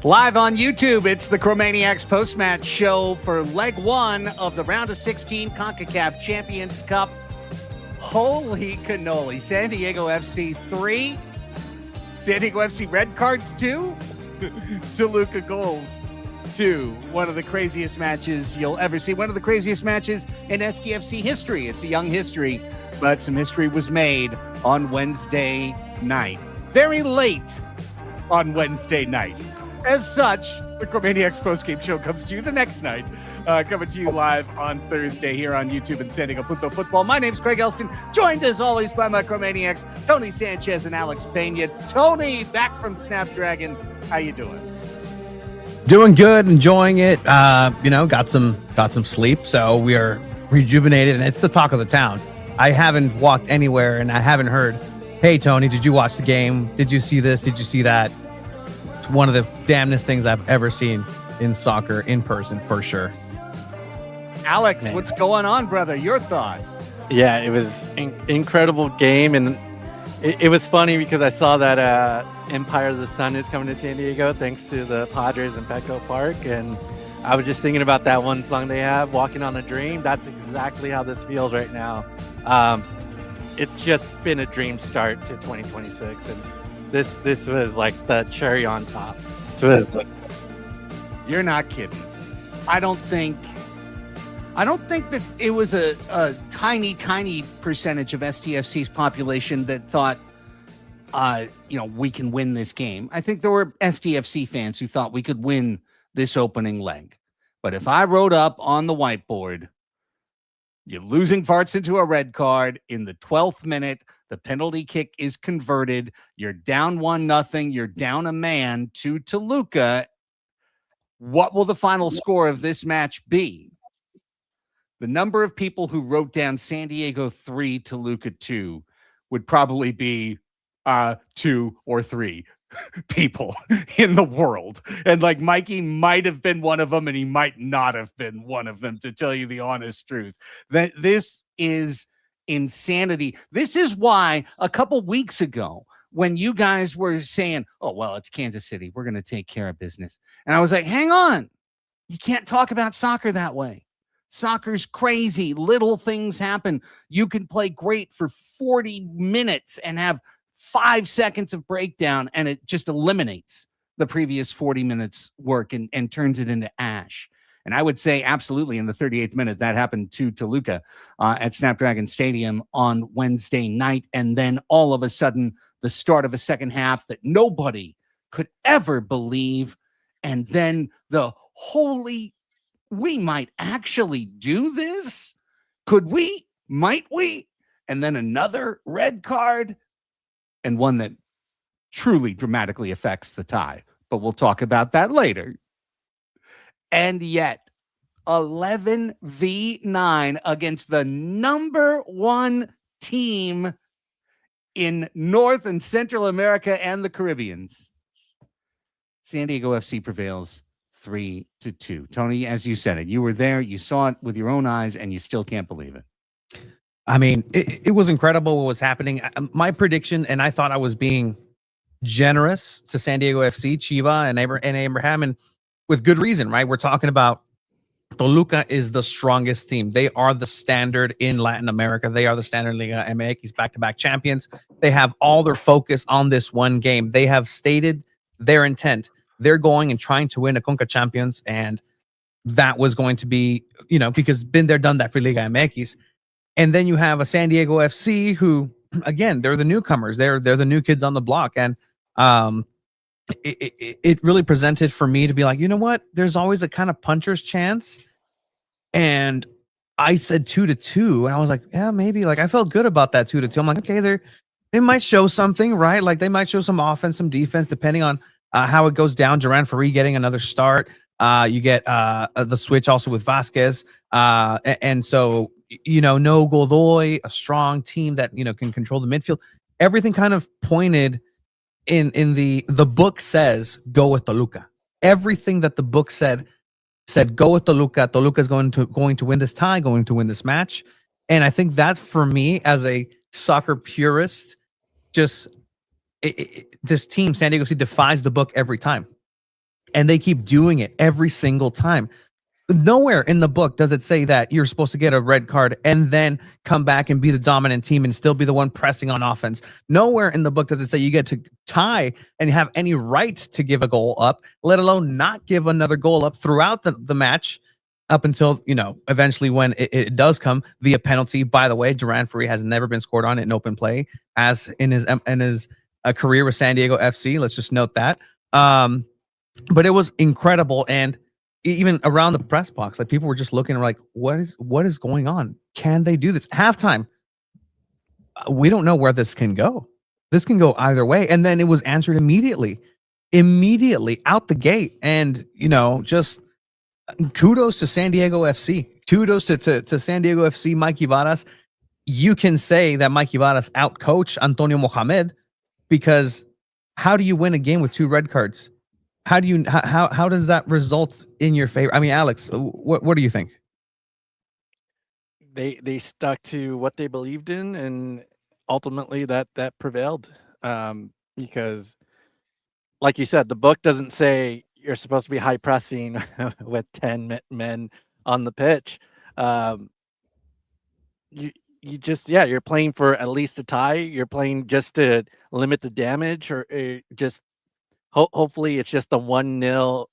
Live on YouTube, it's the Chromaniacs post-match show for leg one of the round of 16 Concacaf Champions Cup. Holy cannoli. San Diego FC 3, San Diego FC red cards 2, Toluca goals 2. One of the craziest matches you'll ever see. One of the craziest matches in SDFC history. It's a young history, but some history was made on Wednesday night. Very late on Wednesday night. As such, the Chromaniacs postgame show comes to you the next night, coming to you live on Thursday here on YouTube and SanDiego.Futbol. My name's Craig Elston, joined as always by my Chromaniacs, Tony Sanchez and Alex Pena. Tony, back from Snapdragon. How you doing? Doing good, enjoying it. Got some sleep, so we are rejuvenated, and it's the talk of the town. I haven't walked anywhere, and I haven't heard, "Hey, Tony, did you watch the game? Did you see this? Did you see that?" It's one of the damnedest things I've ever seen in soccer in person, for sure. Alex, Man. What's going on, brother? Your thoughts? Yeah, it was an incredible game, and it was funny because I saw that Empire of the Sun is coming to San Diego thanks to the Padres and Petco Park, and I was just thinking about that one song they have, "Walking on a Dream." That's exactly how this feels right now. It's just been a dream start to 2026, and this was like the cherry on top. You're not kidding. I don't think that it was a tiny percentage of SDFC's population that thought, we can win this game. I think there were SDFC fans who thought we could win this opening leg. But if I wrote up on the whiteboard, you're losing Varts into a red card in the 12th minute, the penalty kick is converted, you're down 1-0, you're down a man to Toluca, what will the final score of this match be? The number of people who wrote down San Diego 3, Toluca 2 would probably be 2 or 3 people in the world. And like Mikey might have been one of them, and he might not have been one of them, to tell you the honest truth. That this is insanity. This is why a couple weeks ago, when you guys were saying, "Oh, well, it's Kansas City, we're going to take care of business," and I was like, hang on, you can't talk about soccer that way. Soccer's crazy. Little things happen. You can play great for 40 minutes and have 5 seconds of breakdown, and it just eliminates the previous 40 minutes work and turns it into ash. And I would say absolutely in the 38th minute that happened to Toluca at Snapdragon Stadium on Wednesday night. And then all of a sudden, the start of a second half that nobody could ever believe. And then the holy, we might actually do this? Could we? Might we? And then another red card, and one that truly dramatically affects the tie. But we'll talk about that later. And yet, 11-9 against the number one team in North and Central America and the Caribbeans. San Diego FC prevails 3-2. Tony, as you said it, you were there, you saw it with your own eyes, and you still can't believe it. I mean, it was incredible what was happening. My prediction, and I thought I was being generous to San Diego FC, Chiva, and Abraham, and with good reason, right? We're talking about Toluca is the strongest team. They are the standard in Latin America. They are the standard Liga MX, back-to-back champions. They have all their focus on this one game. They have stated their intent. They're going and trying to win a Concacaf Champions, and that was going to be, because been there, done that for Liga MX. And then you have a San Diego FC who, again, they're the newcomers. They're the new kids on the block. And it really presented for me to be like, you know what? There's always a kind of puncher's chance. And I said 2-2. And I was like, yeah, maybe. Like, I felt good about that 2-2. I'm like, okay, they might show something, right? Like, they might show some offense, some defense, depending on how it goes down. Duran Ferri getting another start. You get the switch also with Vasquez. And so, no Godoy, a strong team that, can control the midfield. Everything kind of pointed in the book says, go with Toluca. Everything that the book said go with Toluca. Toluca is going to win this tie, going to win this match. And I think that for me as a soccer purist, just this team, San Diego FC, defies the book every time. And they keep doing it every single time. Nowhere in the book does it say that you're supposed to get a red card and then come back and be the dominant team and still be the one pressing on offense. Nowhere in the book does it say you get to tie and have any right to give a goal up, let alone not give another goal up throughout the match up until, eventually when it does come via penalty. By the way, Duran-Free has never been scored on in open play as in his career with San Diego FC. Let's just note that. But it was incredible. And even around the press box, like people were just looking like, what is going on? Can they do this? Halftime, we don't know where this can go. This can go either way. And then it was answered immediately out the gate. And, just kudos to San Diego FC. Kudos to San Diego FC, Mikey Varas. You can say that Mikey Varas outcoached Antonio Mohammed, because how do you win a game with 2 red cards? How does that result in your favor? I mean, Alex, what do you think? They stuck to what they believed in, and ultimately that prevailed. Because, like you said, the book doesn't say you're supposed to be high pressing with 10 men on the pitch. You just, you're playing for at least a tie. You're playing just to limit the damage, or just hopefully it's just a 1-0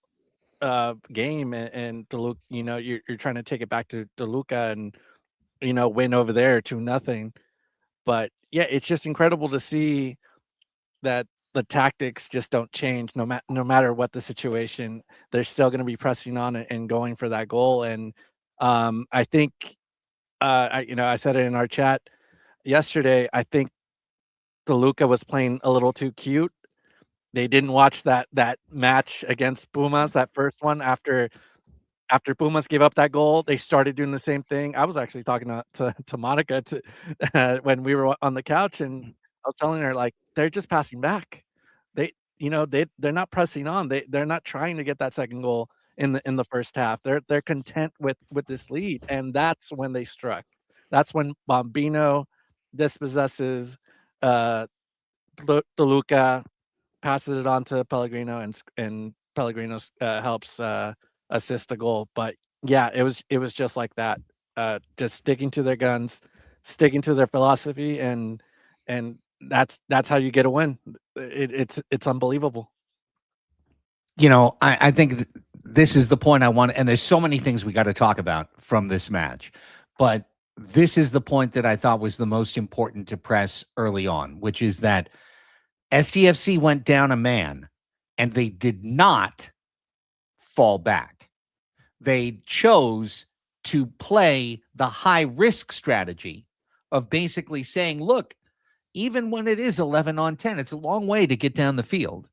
game, and Toluca, you're trying to take it back to Toluca and win over there 2-0. But yeah, it's just incredible to see that the tactics just don't change no matter what the situation. They're still going to be pressing on it and going for that goal. And I think I said it in our chat yesterday. I think Toluca was playing a little too cute. They didn't watch that match against Pumas, that first one. After Pumas gave up that goal, they started doing the same thing. I was actually talking to Monica when we were on the couch, and I was telling her, like, they're just passing back. They're not pressing on. They're not trying to get that second goal in the first half. They're content with this lead, and that's when they struck. That's when Bombino dispossesses Toluca, passes it on to Pellegrino, and Pellegrino helps assist a goal. But yeah, it was just like that. Just sticking to their guns, sticking to their philosophy, and that's how you get a win. It's unbelievable. I think this is the point I want, and there's so many things we got to talk about from this match, but this is the point that I thought was the most important to press early on, which is that SDFC went down a man, and they did not fall back. They chose to play the high-risk strategy of basically saying, look, even when it is 11-on-10, it's a long way to get down the field.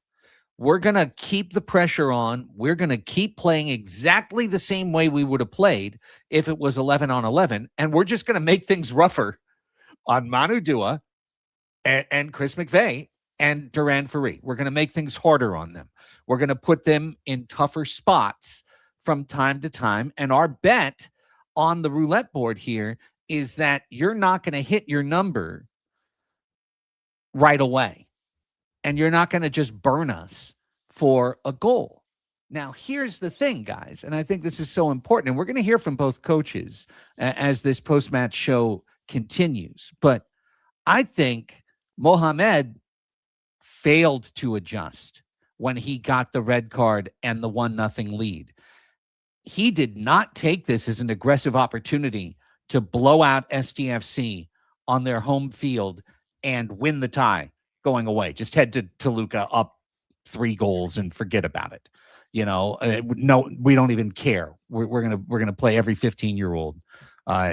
We're going to keep the pressure on. We're going to keep playing exactly the same way we would have played if it was 11-on-11, and we're just going to make things rougher on Manu Duah and Chris McVey and Duran-Free. We're going to make things harder on them. We're going to put them in tougher spots from time to time. And our bet on the roulette board here is that you're not going to hit your number right away. And you're not going to just burn us for a goal. Now, here's the thing, guys, and I think this is so important. And we're going to hear from both coaches as this post-match show continues. But I think Mohammed failed to adjust when he got the red card and the 1-0 lead. He did not take this as an aggressive opportunity to blow out SDFC on their home field and win the tie going away. Just head to Toluca up 3 goals and forget about it. No, we don't even care. We're gonna play every 15-year-old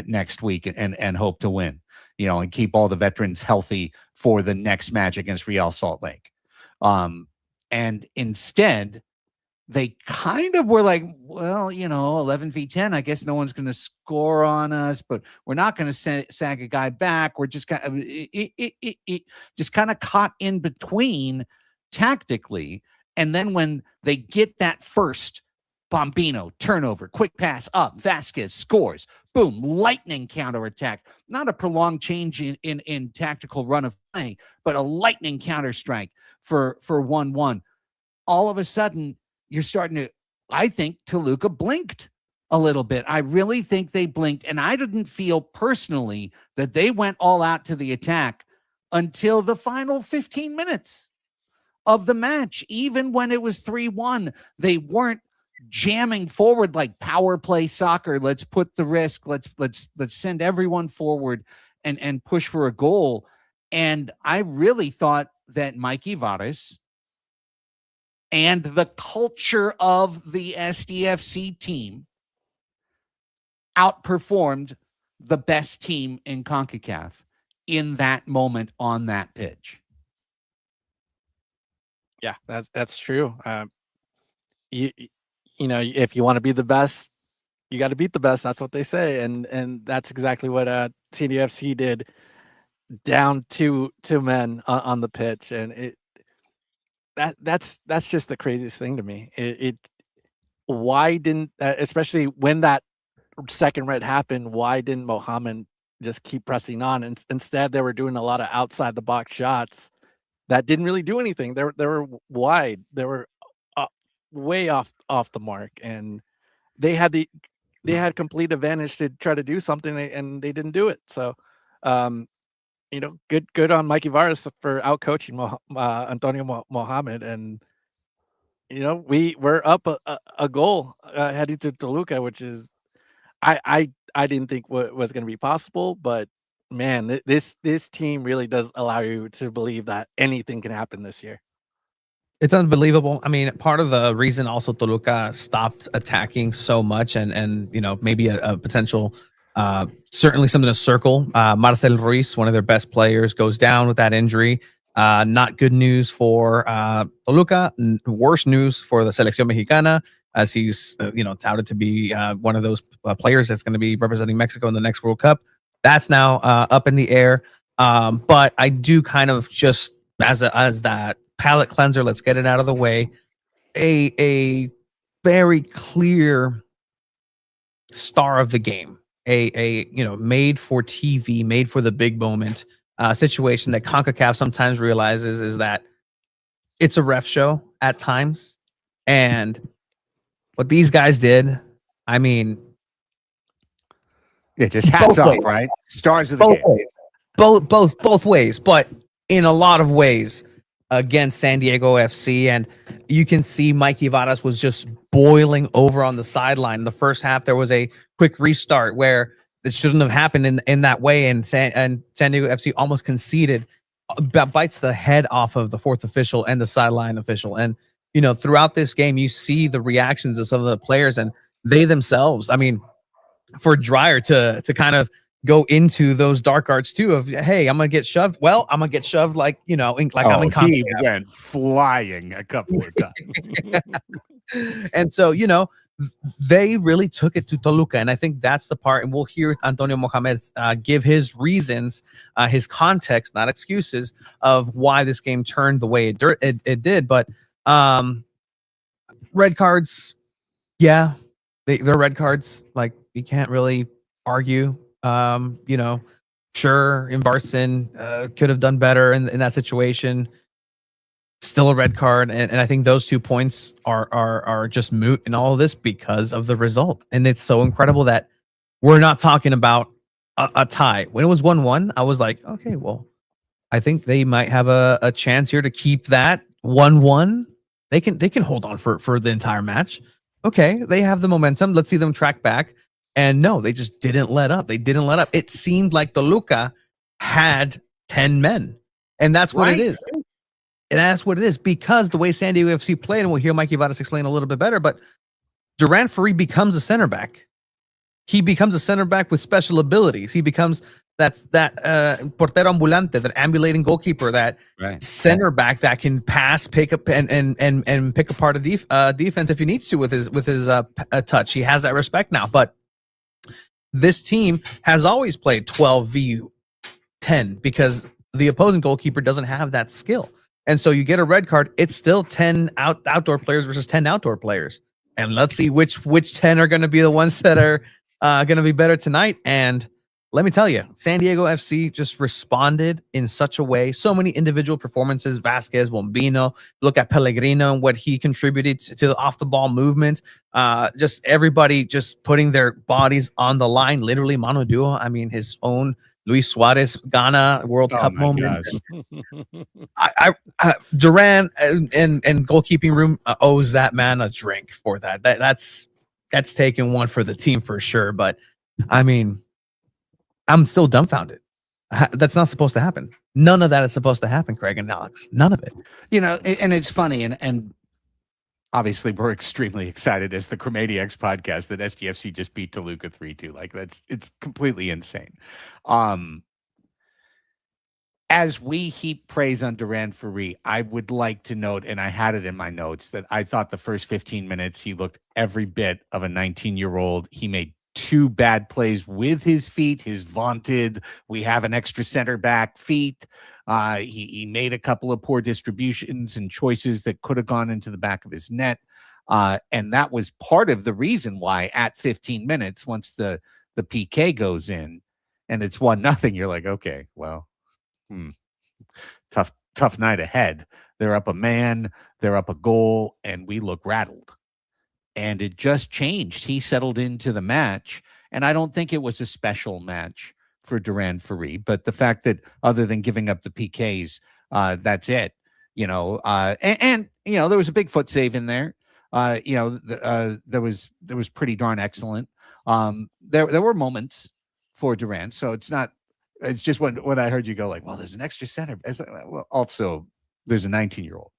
next week and hope to win. And keep all the veterans healthy for the next match against Real Salt Lake. And instead, they kind of were like, well, 11v10, I guess no one's going to score on us, but we're not going to sag a guy back. We're just kind of, just kind of caught in between tactically. And then when they get that first Bombino turnover, quick pass up, Vasquez scores, boom, lightning counterattack. Not a prolonged change in tactical run of play, but a lightning counterstrike for 1-1. All of a sudden, you're starting to, I think Toluca blinked a little bit. I really think they blinked, and I didn't feel personally that they went all out to the attack until the final 15 minutes of the match. Even when it was 3-1, they weren't jamming forward like power play soccer. Let's put the risk. Let's send everyone forward and push for a goal. And I really thought that Mikey Varas and the culture of the SDFC team outperformed the best team in Concacaf in that moment on that pitch. Yeah, that's true. You know, if you want to be the best, you got to beat the best. That's what they say, and that's exactly what SDFC did, down two men on the pitch, and that's just the craziest thing to me. Why didn't, especially when that second red happened, why didn't Mohammed just keep pressing on? And instead, they were doing a lot of outside the box shots that didn't really do anything. They were wide. They were way off the mark, and they had complete advantage to try to do something, and they didn't do it. So, you know, good on Mikey Varas for out coaching Antonio Mohammed, and you know, we're up a goal heading to Toluca, which is I didn't think was going to be possible, but man, this team really does allow you to believe that anything can happen this year. It's unbelievable. I mean, part of the reason also Toluca stopped attacking so much, and you know, maybe a potential, certainly something to circle. Marcel Ruiz, one of their best players, goes down with that injury. Not good news for Toluca. Worse news for the Selección Mexicana, as he's you know, touted to be one of those players that's going to be representing Mexico in the next World Cup. That's now up in the air. But I do kind of just as that palate cleanser, let's get it out of the way. A very clear star of the game, a you know, made for TV, made for the big moment situation that CONCACAF sometimes realizes is that it's a ref show at times, and what these guys did, I mean, yeah, just hats off, right? Stars of the game. Ways. Both ways, but in a lot of ways against San Diego FC, and you can see Mikey Varas was just boiling over on the sideline. In the first half, there was a quick restart where it shouldn't have happened in that way, and San Diego FC almost conceded, bites the head off of the fourth official and the sideline official. And you know, throughout this game, you see the reactions of some of the players, and they themselves, I mean, for Dreyer to kind of go into those dark arts too of, hey, I'm gonna get shoved. Well, I'm gonna get shoved like, you know, I'm in he went flying a couple of times. And so, you know, they really took it to Toluca, and I think that's the part. And we'll hear Antonio Mohammed give his reasons, his context, not excuses, of why this game turned the way it did. But red cards, yeah, they're red cards. Like, you can't really argue. You know, sure, Imbarson could have done better in that situation. Still a red card, and I think those 2 points are just moot in all of this because of the result. And it's so incredible that we're not talking about a tie. When it was 1-1, I was like, okay, well, I think they might have a chance here to keep that 1-1. They can hold on for the entire match. Okay, they have the momentum. Let's see them track back. And no, they just didn't let up. They didn't let up. It seemed like Toluca had 10 men. And that's what it is. And that's what it is, because the way San Diego FC played, and we'll hear Mikey Varas explain a little bit better, but Durant Free becomes a center back. He becomes a center back with special abilities. He becomes that portero ambulante, that ambulating goalkeeper, that center back that can pass, pick up, and pick apart a defense if he needs to with his touch. He has that respect now. But this team has always played 12v10 because the opposing goalkeeper doesn't have that skill. And so you get a red card. It's still 10 outdoor players versus 10 outdoor players. And let's see which 10 are going to be the ones that are going to be better tonight. And let me tell you, San Diego FC just responded in such a way. So many individual performances. Vasquez, Bombino, look at Pellegrino and what he contributed to the off the ball movement. Just everybody just putting their bodies on the line. Literally, Manu Duah. I mean, his own Luis Suarez Ghana World Cup moment. Duran and goalkeeping room owes that man a drink for that. That's taken one for the team for sure. But I mean, I'm still dumbfounded. That's not supposed to happen. None of that is supposed to happen, Craig and Alex. None of it. You know, and it's funny, and obviously we're extremely excited as the Chromaniacs podcast that SDFC just beat Toluca 3-2. Like it's completely insane. As we heap praise on Duran Ferri, I would like to note, and I had it in my notes, that I thought the first 15 minutes he looked every bit of a 19-year-old. He made 2 bad plays with his feet, his vaunted, we have an extra center back feet. He made a couple of poor distributions and choices that could have gone into the back of his net. And that was part of the reason why at 15 minutes, once the PK goes in and it's 1-0, you're like, okay, well, tough night ahead. They're up a man, they're up a goal, and we look rattled. And it just changed. He settled into the match, and I don't think it was a special match for Duran Ferri, but the fact that other than giving up the PKs, that's it. You know, and you know, there was a big foot save in there. You know, there was pretty darn excellent. There were moments for Duran, so it's not. It's just when I heard you go like, well, there's an extra center. Well, also, there's a 19-year-old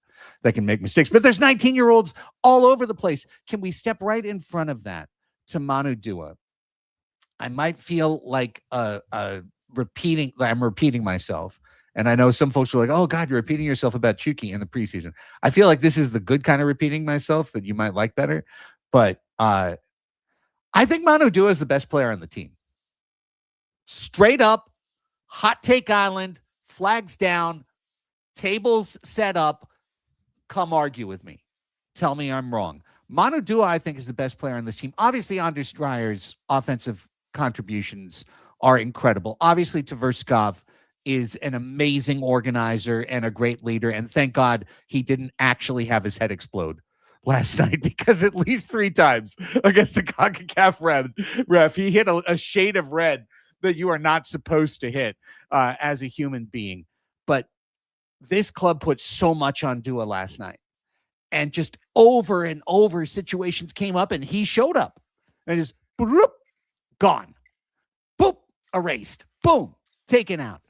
that can make mistakes, but there's 19-year-olds all over the place. Can we step right in front of that to Manu Duah? I might feel like I'm repeating myself. And I know some folks were like, oh God, you're repeating yourself about Chucky in the preseason. I feel like this is the good kind of repeating myself that you might like better. But I think Manu Duah is the best player on the team. Straight up, hot take island, flags down, tables set up. Come argue with me. Tell me I'm wrong. Manu Duah, I think, is the best player on this team. Obviously, Anders Dreyer's offensive contributions are incredible. Obviously, Tverskov is an amazing organizer and a great leader. And thank God he didn't actually have his head explode last night, because at least 3 times against the Concacaf ref, he hit a shade of red that you are not supposed to hit as a human being. But this club put so much on Duah last night, and just over and over situations came up and he showed up and just bloop, gone, boop, erased, boom, taken out.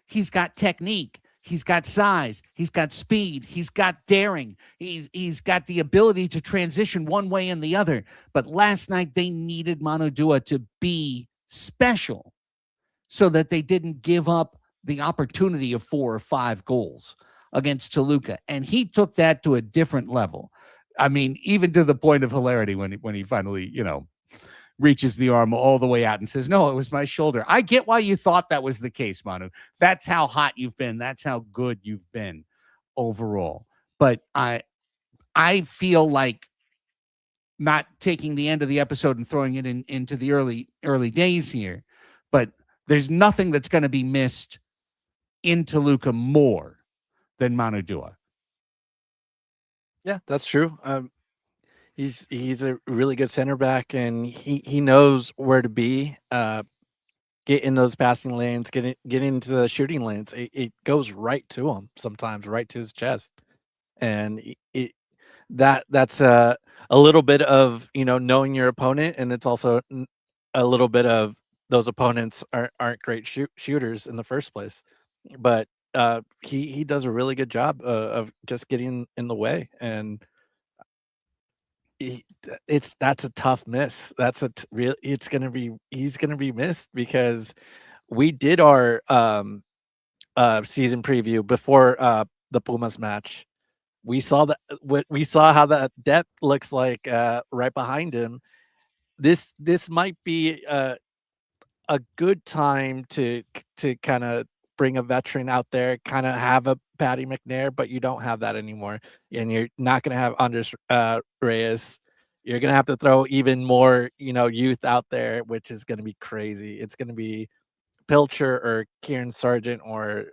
He's got technique. He's got size. He's got speed. He's got daring. He's got the ability to transition one way and the other. But last night they needed Manu Duah to be special so that they didn't give up the opportunity of 4 or 5 goals against Toluca. And he took that to a different level. I mean, even to the point of hilarity when he finally, you know, reaches the arm all the way out and says, no, it was my shoulder. I get why you thought that was the case, Manu. That's how hot you've been. That's how good you've been overall. But I feel like not taking the end of the episode and throwing it into the early days here, but there's nothing that's going to be missed in Toluca more than Manu Duah. Yeah, that's true. He's a really good center back, and he knows where to be. Get in those passing lanes, get into the shooting lanes. It goes right to him sometimes, right to his chest, and that's a little bit of, you know, knowing your opponent, and it's also a little bit of those opponents aren't great shooters in the first place, but he does a really good job of just getting in the way, and that's a tough miss. That's he's gonna be missed, because we did our season preview before the Pumas match. We saw how that depth looks like right behind him. This might be a good time to kind of bring a veteran out there, kind of have a Patty McNair, but you don't have that anymore. And you're not going to have Anders Reyes. You're going to have to throw even more, you know, youth out there, which is going to be crazy. It's going to be Pilcher or Kieran Sargent or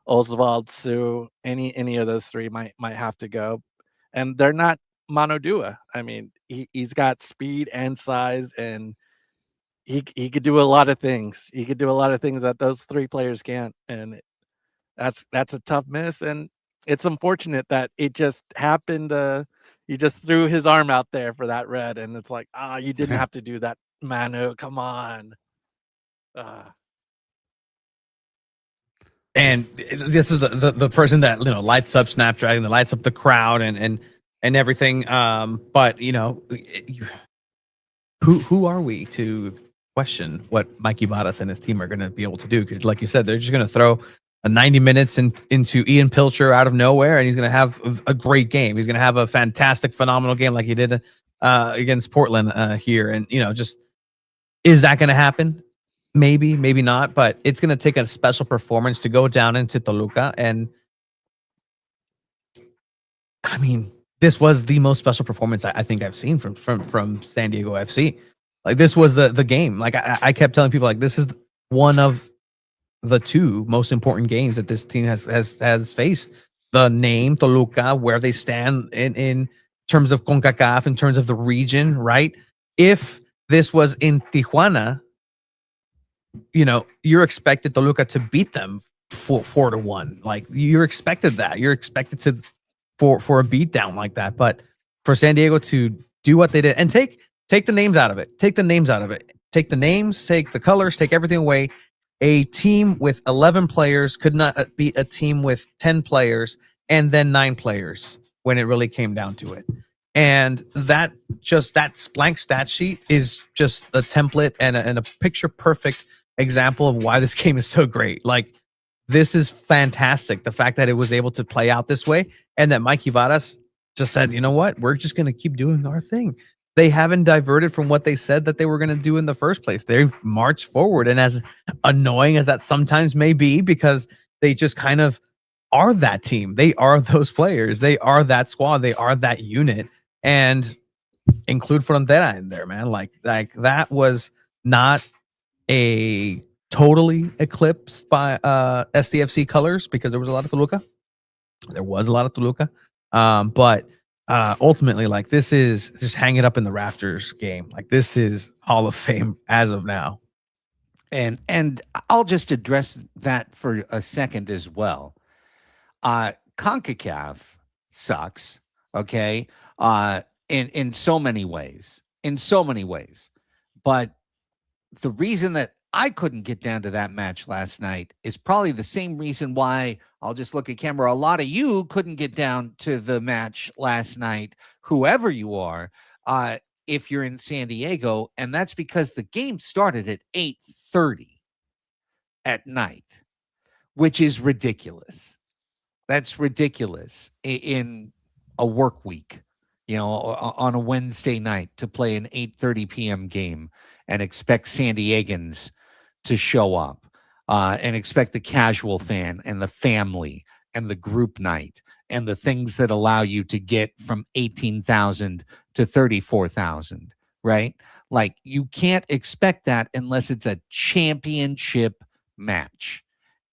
Oswald Sue, any of those three might have to go. And they're not Mano Duah. I mean, he's got speed and size, and he could do a lot of things. He could do a lot of things that those three players can't, and that's a tough miss. And it's unfortunate that it just happened. He just threw his arm out there for that red, and it's like, you didn't have to do that, Manu. Come on. And this is the person that lights up Snapdragon, that lights up the crowd and everything. But who are we to question what Mikey Varas and his team are going to be able to do? Because, like you said, they're just going to throw a 90 minutes into Ian Pilcher out of nowhere, and he's going to have a great game. He's going to have a fantastic, phenomenal game like he did against Portland here. And just, is that going to happen? Maybe, maybe not, but it's going to take a special performance to go down into Toluca. And I mean, this was the most special performance I think I've seen from San Diego FC. Like, this was the game. Like, I kept telling people, like, this is one of the two most important games that this team has faced. The name Toluca, where they stand in terms of Concacaf, in terms of the region, right? If this was in Tijuana, you're expected Toluca to beat them 4-1. Like, you're expected that. You're expected for a beatdown like that. But for San Diego to do what they did and take the names out of it, take the names, take the colors, take everything away. A team with 11 players could not beat a team with 10 players and then 9 players when it really came down to it. And that blank stat sheet is just a template and a picture perfect example of why this game is so great. Like, this is fantastic. The fact that it was able to play out this way, and that Mikey Varas just said, you know what, we're just going to keep doing our thing. They haven't diverted from what they said that they were going to do in the first place. They've marched forward. And as annoying as that sometimes may be, because they just kind of are that team. They are those players. They are that squad. They are that unit. And include Frontera in there, man. Like that was not a totally eclipsed by SDFC colors, because there was a lot of Toluca. But ultimately, like, this is just hang it up in the rafters game. Like, this is Hall of Fame as of now. And I'll just address that for a second as well. CONCACAF sucks, okay? In so many ways. But the reason that I couldn't get down to that match last night is probably the same reason why, I'll just look at camera, a lot of you couldn't get down to the match last night, whoever you are, if you're in San Diego, and that's because the game started at 8:30 at night, which is ridiculous. That's ridiculous in a work week, on a Wednesday night, to play an 8:30 p.m. game and expect San Diegans to show up, and expect the casual fan and the family and the group night and the things that allow you to get from 18,000 to 34,000, right? Like, you can't expect that unless it's a championship match.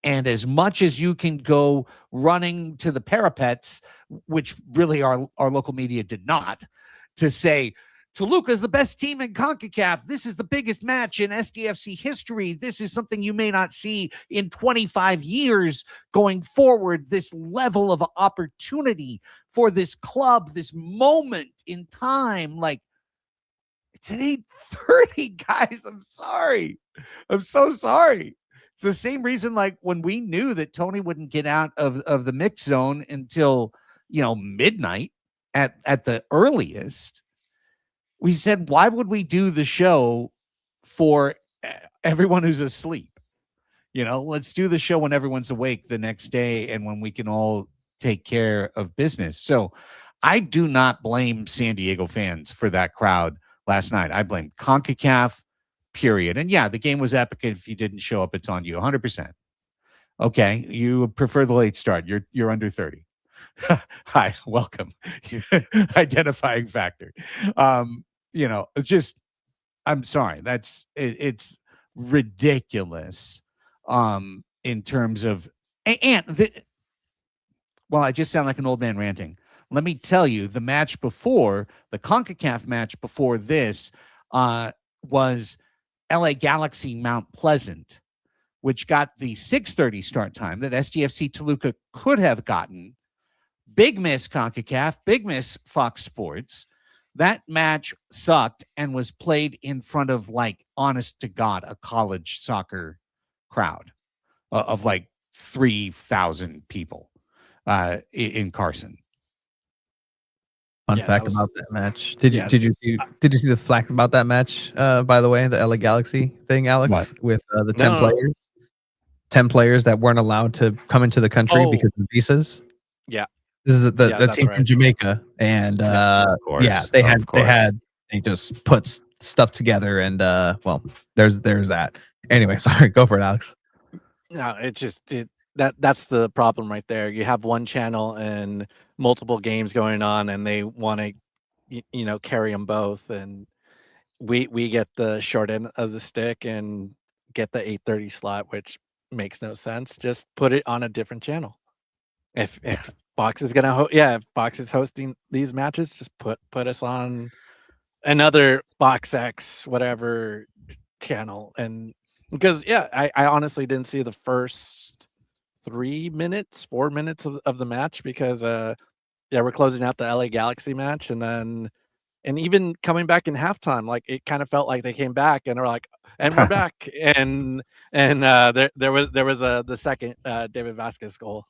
And as much as you can go running to the parapets, which really our local media did not, to say, Toluca is the best team in CONCACAF. This is the biggest match in SDFC history. This is something you may not see in 25 years going forward. This level of opportunity for this club, this moment in time. Like, it's at 8:30, guys. I'm sorry. I'm so sorry. It's the same reason, like, when we knew that Tony wouldn't get out of the mix zone until, midnight at the earliest. We said, why would we do the show for everyone who's asleep? Let's do the show when everyone's awake the next day and when we can all take care of business. So I do not blame San Diego fans for that crowd last night. I blame CONCACAF, period. And yeah, the game was epic. If you didn't show up, it's on you, 100%. Okay, you prefer the late start. You're under 30. Hi, welcome. Identifying factor. I'm sorry. It's ridiculous in terms of well, I just sound like an old man ranting. Let me tell you, the match before, the CONCACAF match before this, was LA Galaxy Mount Pleasant, which got the 6:30 start time that SDFC Toluca could have gotten. Big miss CONCACAF, big miss Fox Sports. That match sucked and was played in front of, like, honest to God, a college soccer crowd of like 3,000 people in Carson. Fun fact about that match. Did you see the fact about that match? By the way, the LA Galaxy thing, Alex, What? with the 10 players, 10 players that weren't allowed to come into the country because of visas. Yeah, this is the team from Jamaica, and they just put stuff together, and well, there's that. Anyway, sorry, go for it, Alex. No, that's the problem right there. You have one channel and multiple games going on, and they want to, carry them both. And we get the short end of the stick and get the 8:30 slot, which makes no sense. Just put it on a different channel. If Fox is gonna, if Fox is hosting these matches, just put us on another Fox X whatever channel. And because I honestly didn't see the first 4 minutes of the match because we're closing out the LA Galaxy match, and even coming back in halftime, like it kind of felt like they came back and are like, and we're back, and there was the second David Vasquez goal.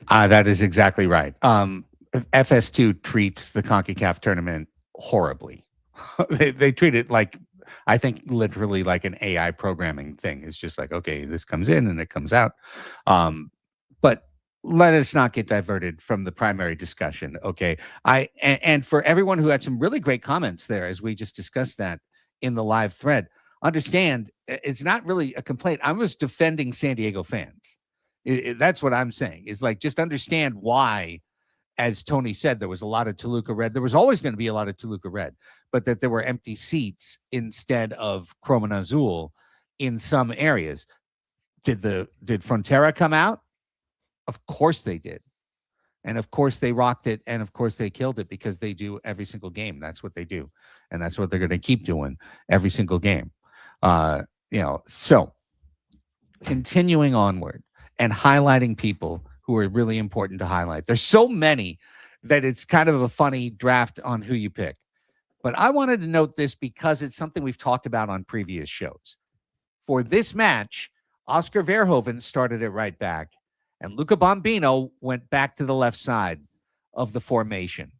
That is exactly right. FS2 treats the CONCACAF tournament horribly. they treat it like, I think, literally like an AI programming thing. It's just like, okay, this comes in and it comes out. But let us not get diverted from the primary discussion. Okay. And for everyone who had some really great comments there, as we just discussed that in the live thread, understand it's not really a complaint. I was defending San Diego fans. That's what I'm saying, is like, just understand why, as Tony said, there was a lot of Toluca red. There was always going to be a lot of Toluca red, but that there were empty seats instead of Chroma Azul in some areas. Did Frontera come out? Of course they did. And of course they rocked it. And of course they killed it, because they do every single game. That's what they do. And that's what they're going to keep doing every single game. So continuing onward and highlighting people who are really important to highlight. There's so many that it's kind of a funny draft on who you pick. But I wanted to note this because it's something we've talked about on previous shows. For this match, Oscar Verhoeven started at right back, and Luca Bombino went back to the left side of the formation.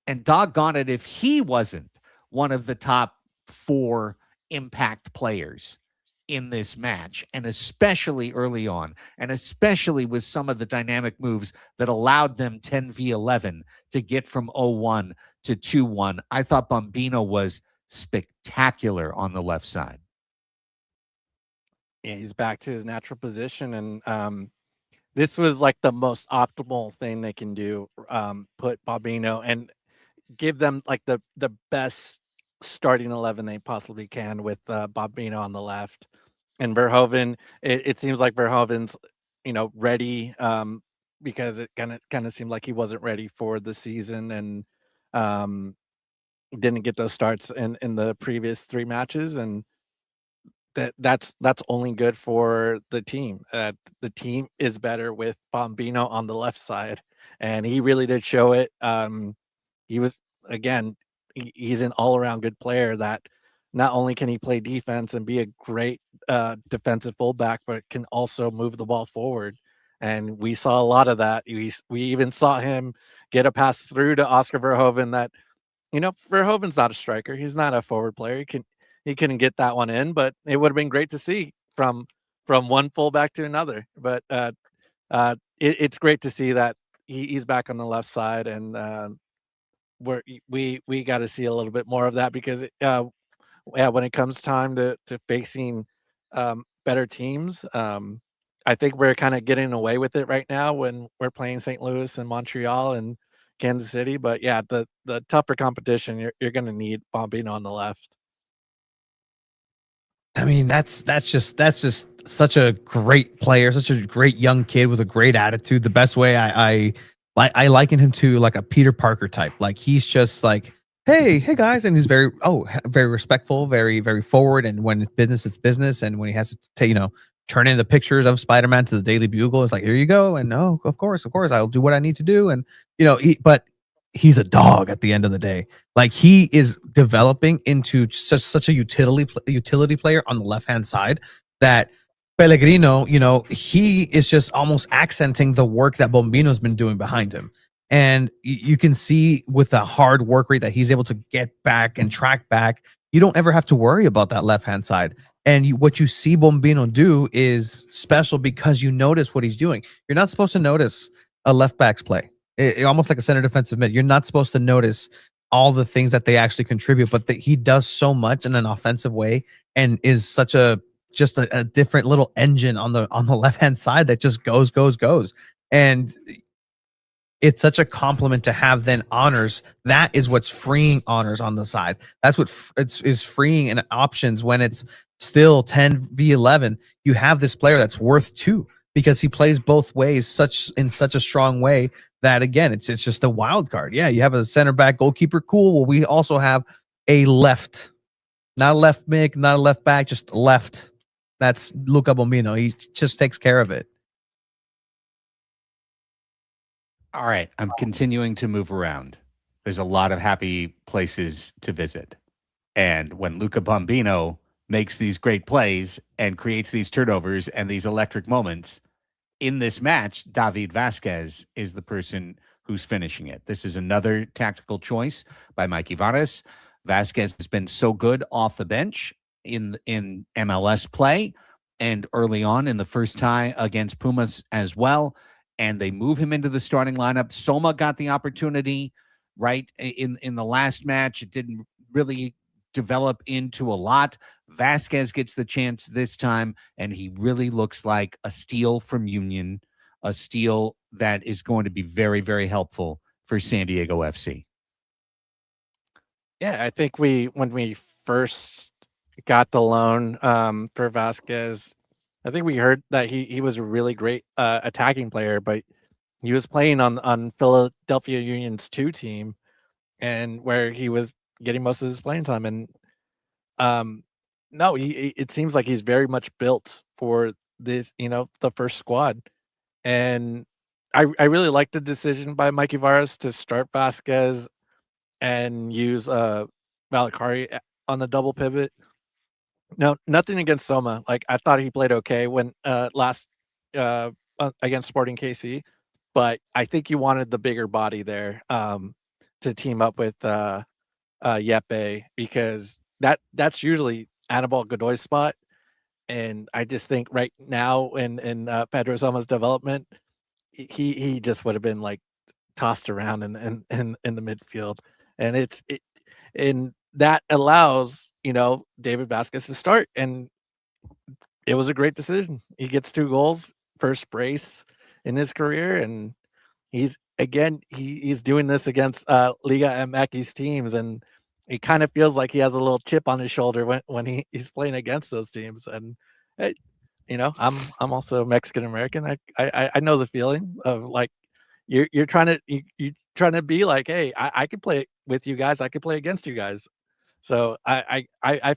And doggone it, if he wasn't one of the top 4 impact players in this match, and especially early on, and especially with some of the dynamic moves that allowed them 10v11 to get from 0-1 to 2-1. I thought Bombino was spectacular on the left side. Yeah, he's back to his natural position, and this was like the most optimal thing they can do. Put Bombino and give them like the best starting 11 they possibly can, with Bombino on the left. And Verhoeven, it seems like Verhoeven's, ready, because it kind of seemed like he wasn't ready for the season, and didn't get those starts in the previous 3 matches, and that's only good for the team. The team is better with Bombino on the left side, and he really did show it. He was, again, he's an all-around good player that not only can he play defense and be a great defensive fullback, but can also move the ball forward. And we saw a lot of that. We even saw him get a pass through to Oscar Verhoeven that, Verhoeven's not a striker. He's not a forward player. He couldn't get that one in, but it would have been great to see from one fullback to another. But it's great to see that he's back on the left side, and we got to see a little bit more of that, because when it comes time to facing better teams, I think we're kind of getting away with it right now when we're playing St. Louis and Montreal and Kansas City. But the tougher competition, you're going to need Bombino on the left. I mean, that's just such a great player, such a great young kid with a great attitude. The best way I liken him to like a Peter Parker type. Like he's just like, hey guys, and he's very respectful, very forward. And when it's business. And when he has to turn in the pictures of Spider-Man to the Daily Bugle, it's like, here you go. And no, of course, I'll do what I need to do. And but he's a dog at the end of the day. Like he is developing into such a utility player on the left hand side that Pellegrino, he is just almost accenting the work that Bombino's been doing behind him. And you can see with the hard work rate that he's able to get back and track back, you don't ever have to worry about that left hand side. And what you see Bombino do is special because you notice what he's doing. You're not supposed to notice a left back's play. Almost like a center defensive mid. You're not supposed to notice all the things that they actually contribute, but he does so much in an offensive way and is such a different little engine on the left hand side that just goes. And it's such a compliment to have then honors. That is what's freeing honors on the side. That's what is freeing in options when it's still 10v11. You have this player that's worth 2 because he plays both ways in such a strong way that, again, it's just a wild card. Yeah, you have a center back goalkeeper. Cool. Well, we also have a left, not a left mid, not a left back, just left. That's Luca Bombino. He just takes care of it. All right, I'm continuing to move around. There's a lot of happy places to visit. And when Luca Bombino makes these great plays and creates these turnovers and these electric moments, in this match, David Vasquez is the person who's finishing it. This is another tactical choice by Mikey Varas. Vasquez has been so good off the bench in MLS play and early on in the first tie against Pumas as well. And they move him into the starting lineup. Soma got the opportunity right in the last match. It didn't really develop into a lot. Vasquez gets the chance this time, and he really looks like a steal from Union, a steal that is going to be very, very helpful for San Diego FC. Yeah, I think when we first got the loan for Vasquez, I think we heard that he was a really great attacking player, but he was playing on Philadelphia Union's 2 team, and where he was getting most of his playing time. And no, it seems like he's very much built for this, the first squad. And I really like the decision by Mikey Varas to start Vasquez and use Valakari on the double pivot. No, nothing against Soma. Like, I thought he played okay when last against Sporting KC, but I think you wanted the bigger body there to team up with Yepe, because that's usually Anibal Godoy's spot. And I just think right now in Pedro Soma's development, he just would have been like tossed around in the midfield, and that allows David Vasquez to start, and it was a great decision. He gets 2 goals, first brace in his career, and he's doing this against Liga MX teams, and it kind of feels like he has a little chip on his shoulder when he's playing against those teams. And I'm also Mexican American. I know the feeling of like you're trying to be like, hey, I can play with you guys, I can play against you guys. So I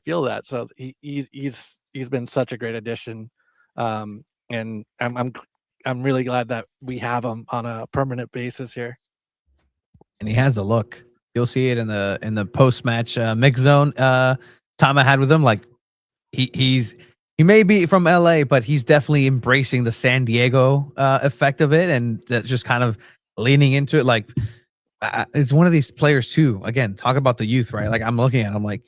feel that. So he's been such a great addition, and I'm really glad that we have him on a permanent basis here. And he has the look. You'll see it in the post match mix zone time I had with him. Like he may be from LA, but he's definitely embracing the San Diego effect of it, and that's just kind of leaning into it. Like it's one of these players too. Again, talk about the youth, right? Like I'm looking at him like,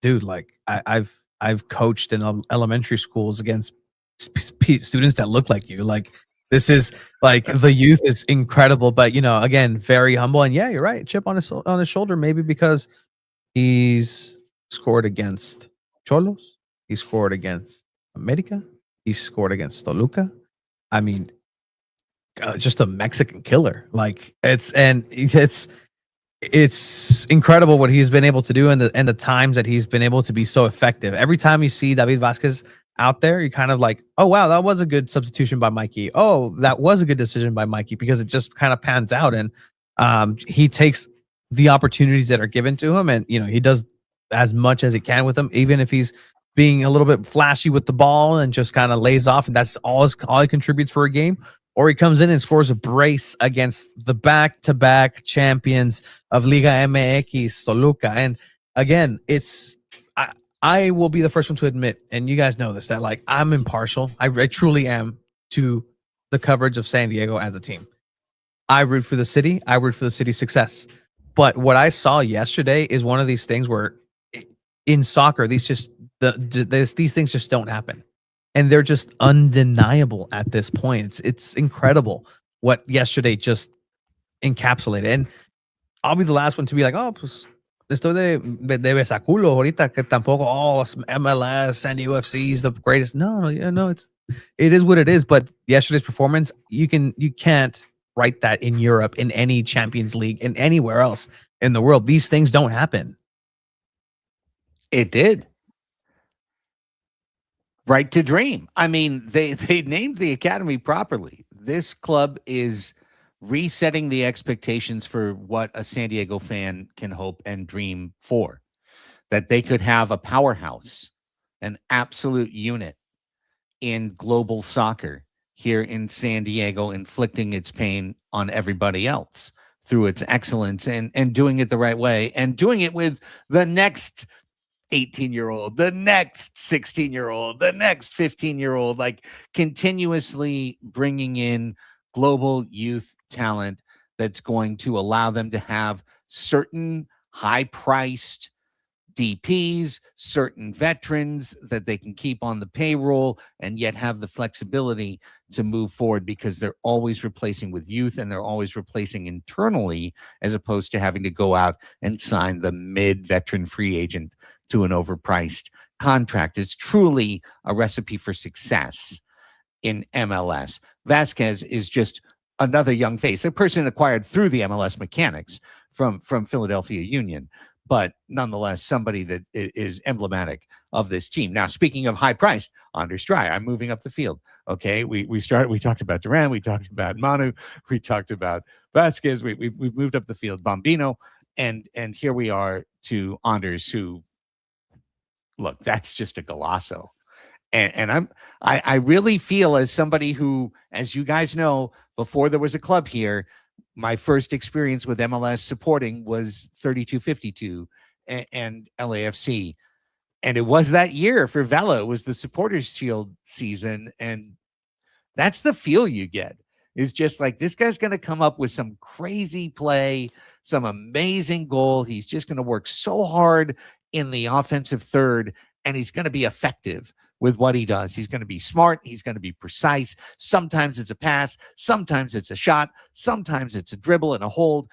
dude, like I've coached in elementary schools against students that look like you. Like this is like the youth is incredible, but again, very humble. And yeah, you're right. Chip on his shoulder, maybe because he's scored against Cholos, he scored against America, he scored against Toluca. I mean, just a Mexican killer. Like it's it's incredible what he's been able to do and the times that he's been able to be so effective. Every time you see David Vasquez out there, you're kind of like, oh wow, that was a good substitution by Mikey. Oh, that was a good decision by Mikey, because it just kind of pans out, and he takes the opportunities that are given to him, and he does as much as he can with them, even if he's being a little bit flashy with the ball and just kind of lays off, and that's all he contributes for a game. Or he comes in and scores a brace against the back-to-back champions of Liga MX, Toluca. And again, I will be the first one to admit, and you guys know this, that like I'm impartial. I truly am to the coverage of San Diego as a team. I root for the city. I root for the city's success. But what I saw yesterday is one of these things where in soccer, these things just don't happen. And they're just undeniable at this point. It's incredible what yesterday just encapsulated. And I'll be the last one to be like, oh, pues estoy de besaculo ahorita, que tampoco, MLS, San Diego FC is the greatest. No, it is what it is. But yesterday's performance, you can't write that in Europe, in any Champions League, in anywhere else in the world. These things don't happen. It did. Right to dream. I mean, they named the academy properly. This club is resetting the expectations for what a San Diego fan can hope and dream for. That they could have a powerhouse, an absolute unit in global soccer here in San Diego, inflicting its pain on everybody else through its excellence and doing it the right way, and doing it with the next 18-year-old, the next 16-year-old, the next 15-year-old, like continuously bringing in global youth talent that's going to allow them to have certain high-priced DPs, certain veterans that they can keep on the payroll, and yet have the flexibility to move forward, because they're always replacing with youth, and they're always replacing internally, as opposed to having to go out and sign the mid-veteran free agent to an overpriced contract. It's truly a recipe for success in MLS. Vasquez is just another young face, a person acquired through the MLS mechanics from Philadelphia Union, but nonetheless somebody that is emblematic of this team. Now, speaking of high priced, Anders Dreyer, I'm moving up the field. Okay, we talked about Duran, we talked about Manu, we talked about Vasquez, we've moved up the field, Bombino, and here we are to Anders, who, look, that's just a golazo. And I really feel, as somebody who, as you guys know, before there was a club here, my first experience with MLS supporting was 3252 and LAFC. And it was that year for Vela. It was the Supporters Shield season. And that's the feel you get. Is just like, this guy's going to come up with some crazy play, some amazing goal. He's just going to work so hard in the offensive third, and he's going to be effective with what he does. He's going to be smart. He's going to be precise. Sometimes it's a pass. Sometimes it's a shot. Sometimes it's a dribble and a hold.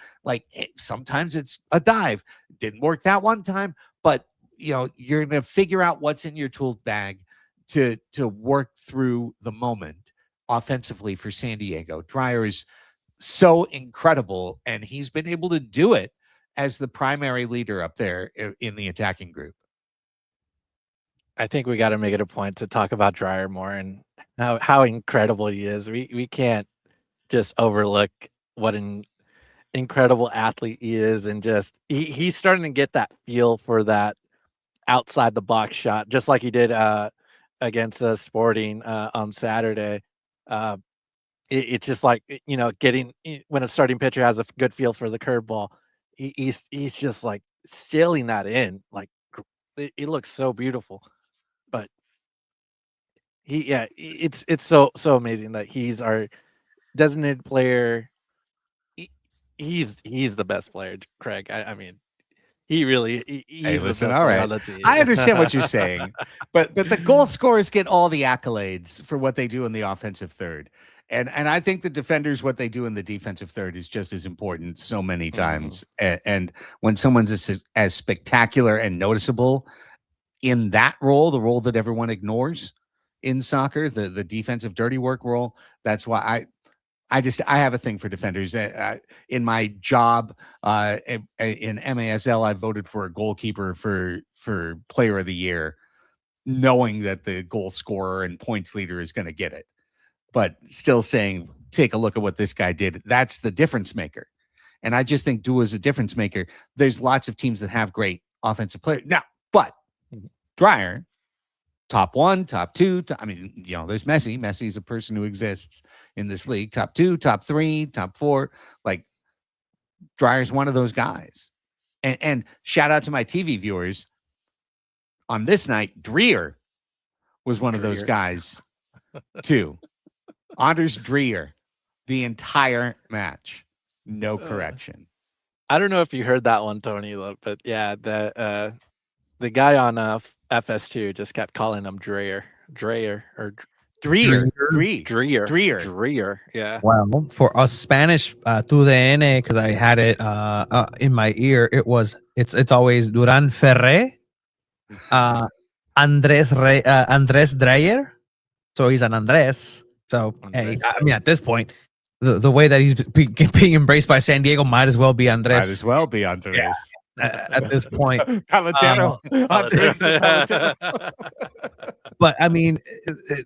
Sometimes it's a dive. Didn't work that one time, but you're going to figure out what's in your tool bag to work through the moment offensively for San Diego. Dreyer is so incredible, and he's been able to do it as the primary leader up there in the attacking group. I think we got to make it a point to talk about Dreyer more and how incredible he is. We can't just overlook what an incredible athlete he is, and just he's starting to get that feel for that outside the box shot, just like he did against Sporting on Saturday. It's just like, getting, when a starting pitcher has a good feel for the curveball, he's just like sailing that in. Like, it looks so beautiful. But it's so amazing that he's our designated player. He's the best player, Craig. I mean, he's hey, listen, the best all player right. on the team. I understand what you're saying, but the goal scorers get all the accolades for what they do in the offensive third. And I think the defenders, what they do in the defensive third, is just as important so many times. And when someone's as spectacular and noticeable in that role, the role that everyone ignores in soccer, the defensive dirty work role, that's why I have a thing for defenders. In my job in MASL, I voted for a goalkeeper for player of the year, knowing that the goal scorer and points leader is going to get it, but still saying, take a look at what this guy did. That's the difference maker. And I just think Duah is a difference maker. There's lots of teams that have great offensive players now, but Dreyer, top one, top two. There's Messi. Messi's a person who exists in this league. Top two, top three, top four. Like, Dreyer's one of those guys. And shout out to my TV viewers. On this night, Dreyer was one of those guys, too. Anders Dreyer, the entire match. No correction. I don't know if you heard that one, Tony, but yeah, the guy on FS2 just kept calling him Dreyer. Dreyer. Yeah. Well, for us Spanish, tu DN, because I had it in my ear, it's always Duran Ferre, Andres Dreyer. So he's an Andres. So hey, I mean, at this point, the way that he's being embraced by San Diego might as well be Andres. Might as well be Andres. Yeah. At this point. Palatero. But I mean,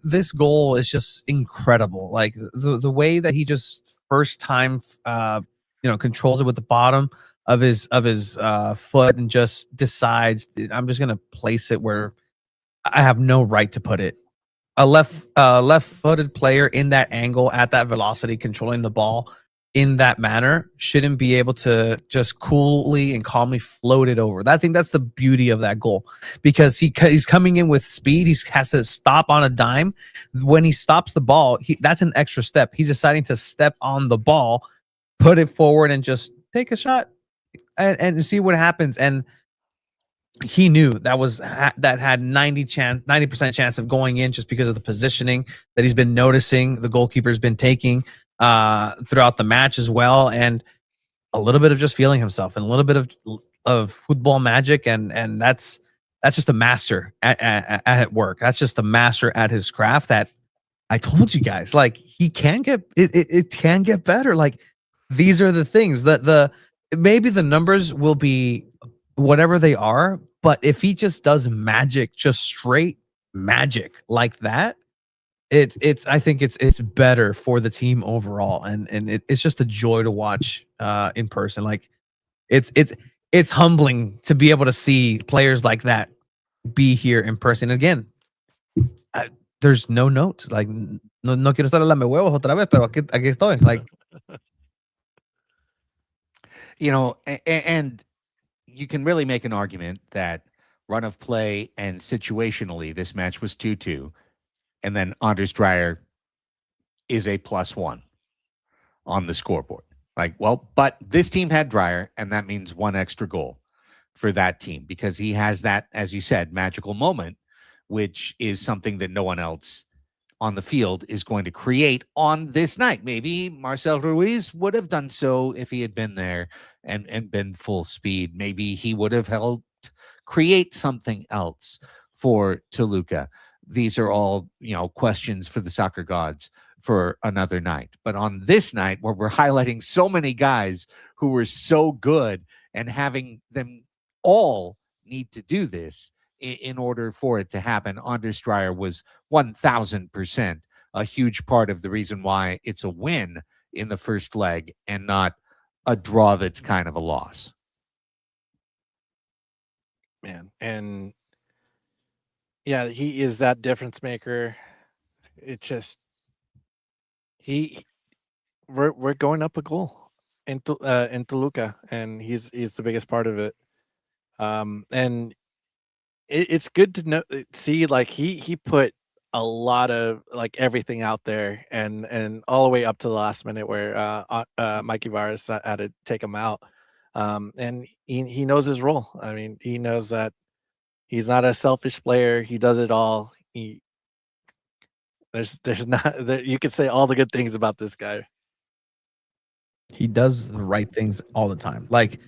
this goal is just incredible. Like the way that he just first time controls it with the bottom of his foot and just decides, I'm just gonna place it where I have no right to put it. A left-footed player in that angle at that velocity, controlling the ball in that manner, shouldn't be able to just coolly and calmly float it over. I think that's the beauty of that goal, because he's coming in with speed. He has to stop on a dime. When he stops the ball, that's an extra step. He's deciding to step on the ball, put it forward, and just take a shot and see what happens. And he knew that had 90% chance of going in, just because of the positioning that he's been noticing the goalkeeper's been taking throughout the match as well, and a little bit of just feeling himself and a little bit of football magic, and that's just a master at work. That's just a master at his craft. That I told you guys, like, he can get it can get better. Like, these are the things that maybe the numbers will be whatever they are, but if he just does magic, just straight magic like that, I think it's better for the team overall, and it's just a joy to watch in person. Like, it's humbling to be able to see players like that be here in person. Again, there's no notes. Like, no quiero estar a lame huevos otra vez, pero aquí estoy. Like, and you can really make an argument that run of play and situationally, this match was 2-2. And then Anders Dreyer is a +1 on the scoreboard. Like, well, but this team had Dreyer, and that means one extra goal for that team, because he has that, as you said, magical moment, which is something that no one else on the field is going to create on this night. Maybe Marcel Ruiz would have done so if he had been there and been full speed. Maybe he would have helped create something else for Toluca. These are all, questions for the soccer gods for another night. But on this night, where we're highlighting so many guys who were so good and having them all need to do this in order for it to happen, Anders Dreyer was 1,000% a huge part of the reason why it's a win in the first leg and not a draw that's kind of a loss. Man, and yeah, he is that difference maker. It just we're going up a goal in Toluca, and he's the biggest part of it. And it's good to see like he put a lot of like everything out there, and all the way up to the last minute where Mikey Varas had to take him out. And he knows his role. I mean, he knows that he's not a selfish player. He does it all. There's not you could say all the good things about this guy. He does the right things all the time. Like,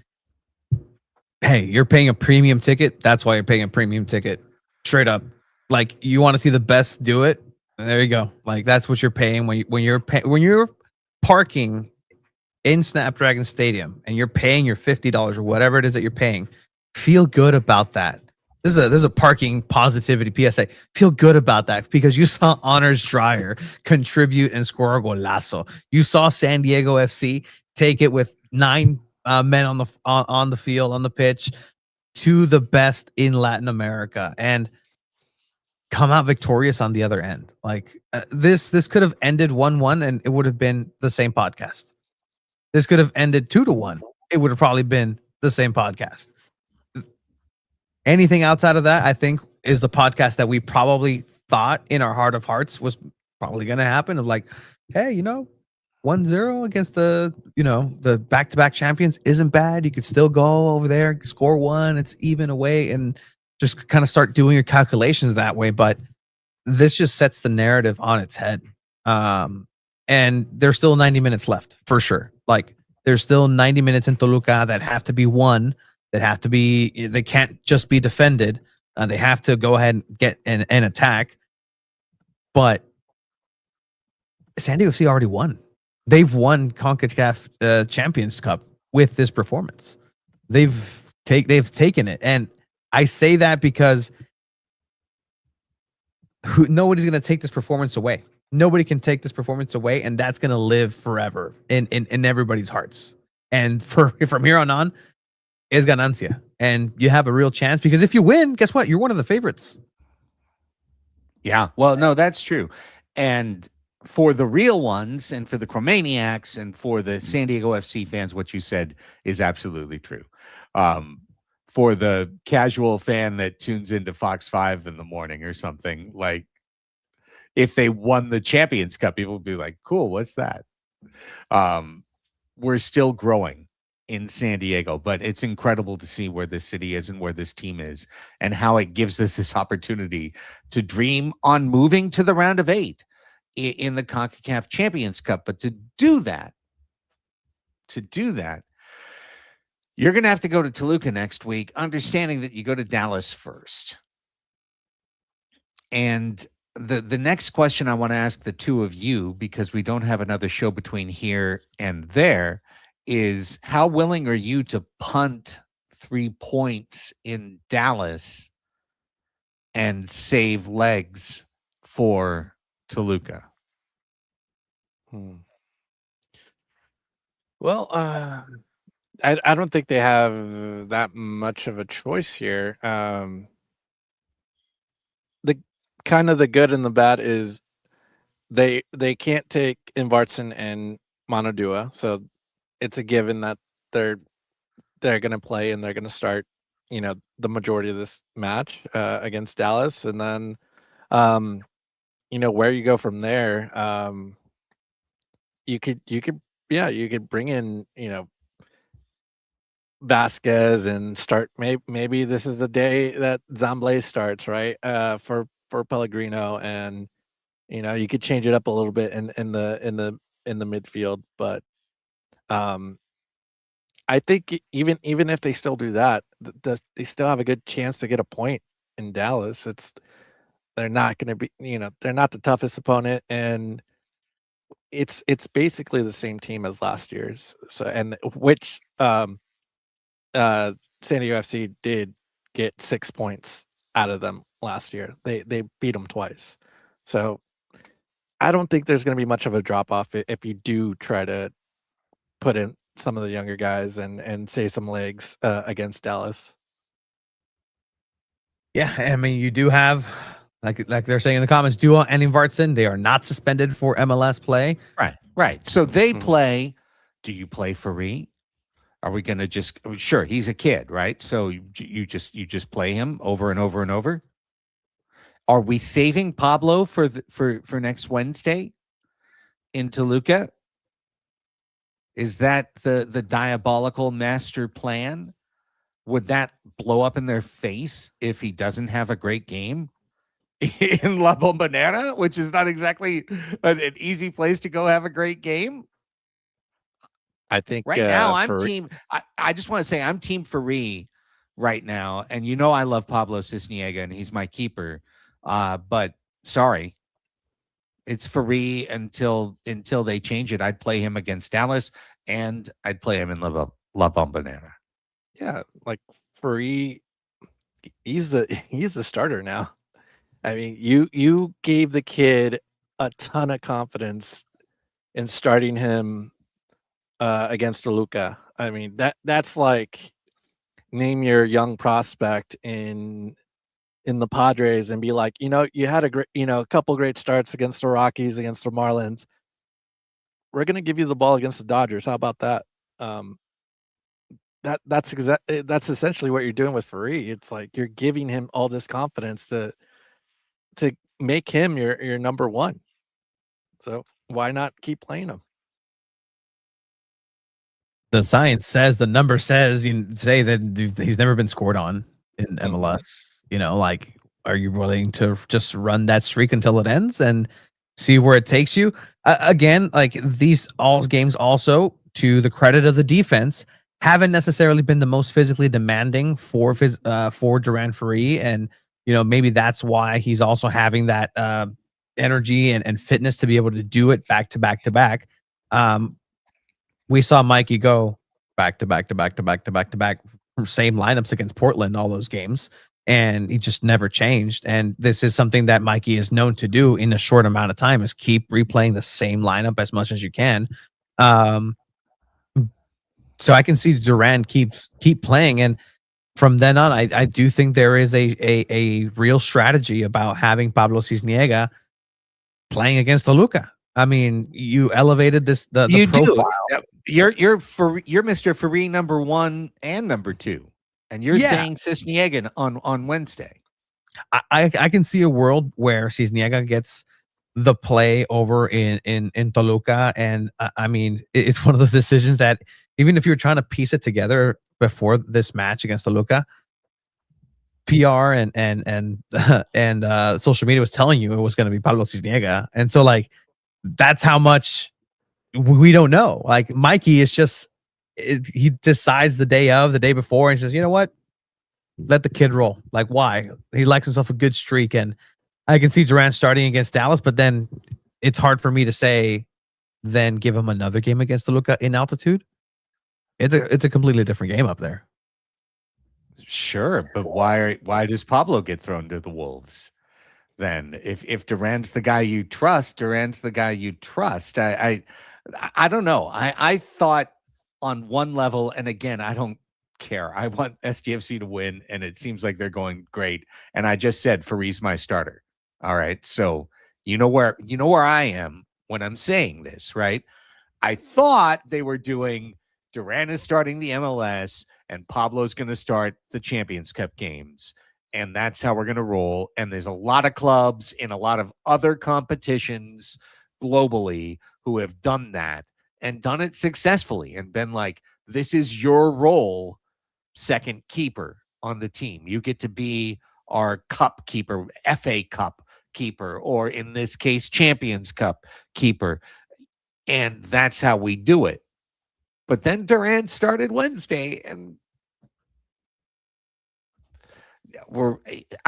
hey, you're paying a premium ticket. That's why you're paying a premium ticket. Straight up. Like, you want to see the best do it. There you go. Like, that's what you're paying when you're parking in Snapdragon Stadium and you're paying your $50 or whatever it is that you're paying, feel good about that. This is a parking positivity PSA. Feel good about that because you saw Honors Dreyer contribute and score a golazo. You saw San Diego FC take it with 9 men on the field, on the pitch, to the best in Latin America and come out victorious on the other end. Like this could have ended 1-1 and it would have been the same podcast. This could have ended 2-1. It would have probably been the same podcast. Anything outside of that, I think, is the podcast that we probably thought in our heart of hearts was probably going to happen. Of like, hey, 1-0 against the back-to-back champions isn't bad. You could still go over there, score 1, it's even away, and just kind of start doing your calculations that way. But this just sets the narrative on its head. And there's still 90 minutes left for sure. Like there's still 90 minutes in Toluca that have to be won. They can't just be defended. They have to go ahead and get an attack. But San Diego FC already won. They've won Concacaf Champions Cup with this performance. They've taken it. And I say that because nobody's going to take this performance away. Nobody can take this performance away, and that's going to live forever in everybody's hearts. And from here on, is ganancia, and you have a real chance because if you win, guess what? You're one of the favorites. Yeah, well, no, that's true. And for the real ones and for the Chromaniacs and for the San Diego FC fans, what you said is absolutely true. For the casual fan that tunes into Fox 5 in the morning or something, like if they won the Champions Cup, people would be like, cool, what's that? We're still growing in San Diego, but it's incredible to see where this city is and where this team is and how it gives us this opportunity to dream on moving to the round of 8 in the CONCACAF Champions Cup. But to do that, you're going to have to go to Toluca next week, understanding that you go to Dallas first. And the next question I want to ask the two of you, because we don't have another show between here and there, is how willing are you to punt 3 points in Dallas and save legs for Toluca? Well, I don't think they have that much of a choice here. The good and the bad is they can't take Invartsen and Duah, so it's a given that they're going to play and they're going to start, the majority of this match against Dallas, and then, where you go from there. You could bring in, Vasquez and start. Maybe this is the day that Zamblé starts, right? For Pellegrino, and you could change it up a little bit in the midfield, but I think even if they still do that, they still have a good chance to get a point in Dallas. They're not going to be, they're not the toughest opponent, and it's basically the same team as last year's. So, and which San Diego FC did get 6 points out of them last year. They beat them twice. So I don't think there's going to be much of a drop off if you do try to put in some of the younger guys and save some legs against Dallas. Yeah, I mean, you do have, like they're saying in the comments, Duah and Invartsen, they are not suspended for MLS play. Right. So they play. Do you play Farid? Are we going to just? Sure, he's a kid, right? So you just play him over and over and over. Are we saving Pablo for next Wednesday in Toluca? Is that the diabolical master plan? Would that blow up in their face if he doesn't have a great game in La Bombonera, which is not exactly an easy place to go have a great game? I think right now I'm team. I just want to say I'm team Farid right now, and I love Pablo Cisniega and he's my keeper. But sorry, It's free until they change it. I'd play him against Dallas, and I'd play him in La Bombonera. Yeah, like free. He's the starter now. I mean, you gave the kid a ton of confidence in starting him against Toluca. I mean, that's like name your young prospect in the Padres and be like, you had a couple great starts against the Rockies, against the Marlins. We're gonna give you the ball against the Dodgers. How about that? That's essentially what you're doing with Farid. It's like you're giving him all this confidence to make him your number one. So why not keep playing him? The science says, the number says, you say that he's never been scored on in MLS. Like, are you willing to just run that streak until it ends and see where it takes you? Again, like these games also, to the credit of the defense, haven't necessarily been the most physically demanding for Duran Farid, and maybe that's why he's also having that energy and fitness to be able to do it back to back to back. We saw Mikey go back to back to back to back to back to back from same lineups against Portland all those games, and he just never changed. And this is something that Mikey is known to do in a short amount of time, is keep replaying the same lineup as much as you can. So I can see Duran keep playing, and from then on, I do think there is a real strategy about having Pablo Cisniega playing against Toluca. I mean, you elevated the profile. Do. You're Mr. Farid number 1 and number 2, and you're saying Cisniega on Wednesday. I can see a world where Cisniega gets the play over in Toluca, and I mean, it's one of those decisions that even if you're trying to piece it together before this match against Toluca, PR and social media was telling you it was going to be Pablo Cisniega, and so like that's how much we don't know. Like Mikey is just he decides the day before and says, you know what, let the kid roll. Like why? He likes himself a good streak, and I can see Duran starting against Dallas, but then it's hard for me to say then give him another game against Toluca in altitude. It's a completely different game up there. Sure, but why does Pablo get thrown to the wolves? Then if Duran's the guy you trust, Duran's the guy you trust. I don't know. I thought on one level, and again, I don't care. I want SDFC to win, and it seems like they're going great. And I just said Farid's my starter. All right. So you know where I am when I'm saying this, right? I thought they were doing Duran is starting the MLS and Pablo's going to start the Champions Cup games. And that's how we're going to roll. And there's a lot of clubs in a lot of other competitions globally who have done that and done it successfully and been like, this is your role, second keeper on the team. You get to be our cup keeper, FA Cup keeper, or in this case, Champions Cup keeper. And that's how we do it. But then Duran started Wednesday, and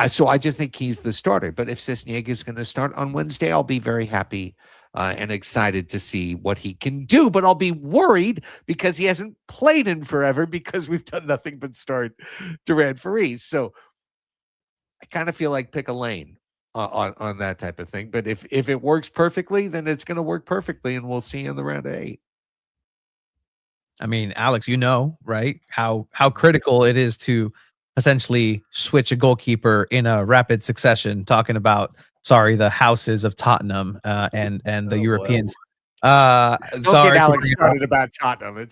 so I just think he's the starter. But if Cisniega is going to start on Wednesday, I'll be very happy and excited to see what he can do. But I'll be worried because he hasn't played in forever because we've done nothing but start Duran Farid. So I kind of feel like pick a lane on that type of thing. But if it works perfectly, then it's going to work perfectly, and we'll see you in the round of 8. I mean, Alex, right? How critical it is to essentially switch a goalkeeper in a rapid succession, talking about, the houses of Tottenham and the Europeans. Don't get Alex started about Tottenham.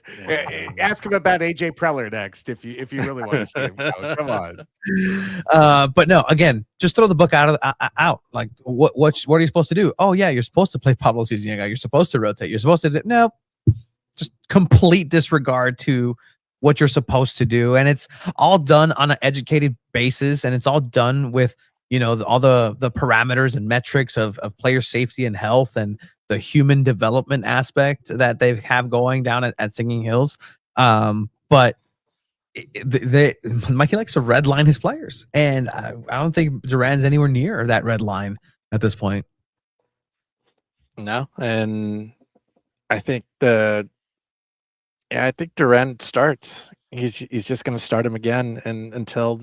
Ask him about AJ Preller next if you really want to see him go. Come on. But no, again, just throw the book out. Like what are you supposed to do? Oh yeah, you're supposed to play Pablo Cisniega. You're supposed to rotate. You're supposed to no. Just complete disregard to what you're supposed to do. And it's all done on an educated basis. And it's all done with, all the parameters and metrics of player safety and health and the human development aspect that they have going down at Singing Hills. But Mikey likes to redline his players. And I don't think Duran's anywhere near that red line at this point. No, and I think I think Durant starts. He's just going to start him again, and until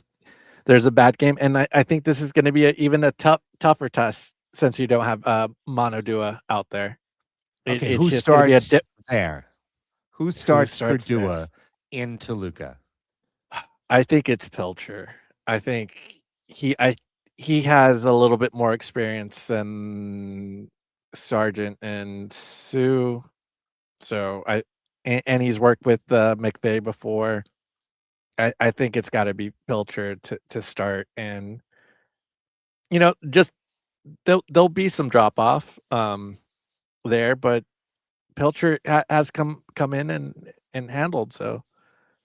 there's a bad game, and I think this is going to be even a tougher test since you don't have Mano Dua out there. Okay, It's who just going to be a starts there? Who who starts for starts there. Duah in Toluca? I think it's Pilcher. I think he has a little bit more experience than Sargent and Sue. So and he's worked with McVey before. I think it's got to be Pilcher to start, and just there'll be some drop off there, but Pilcher has come in and handled. So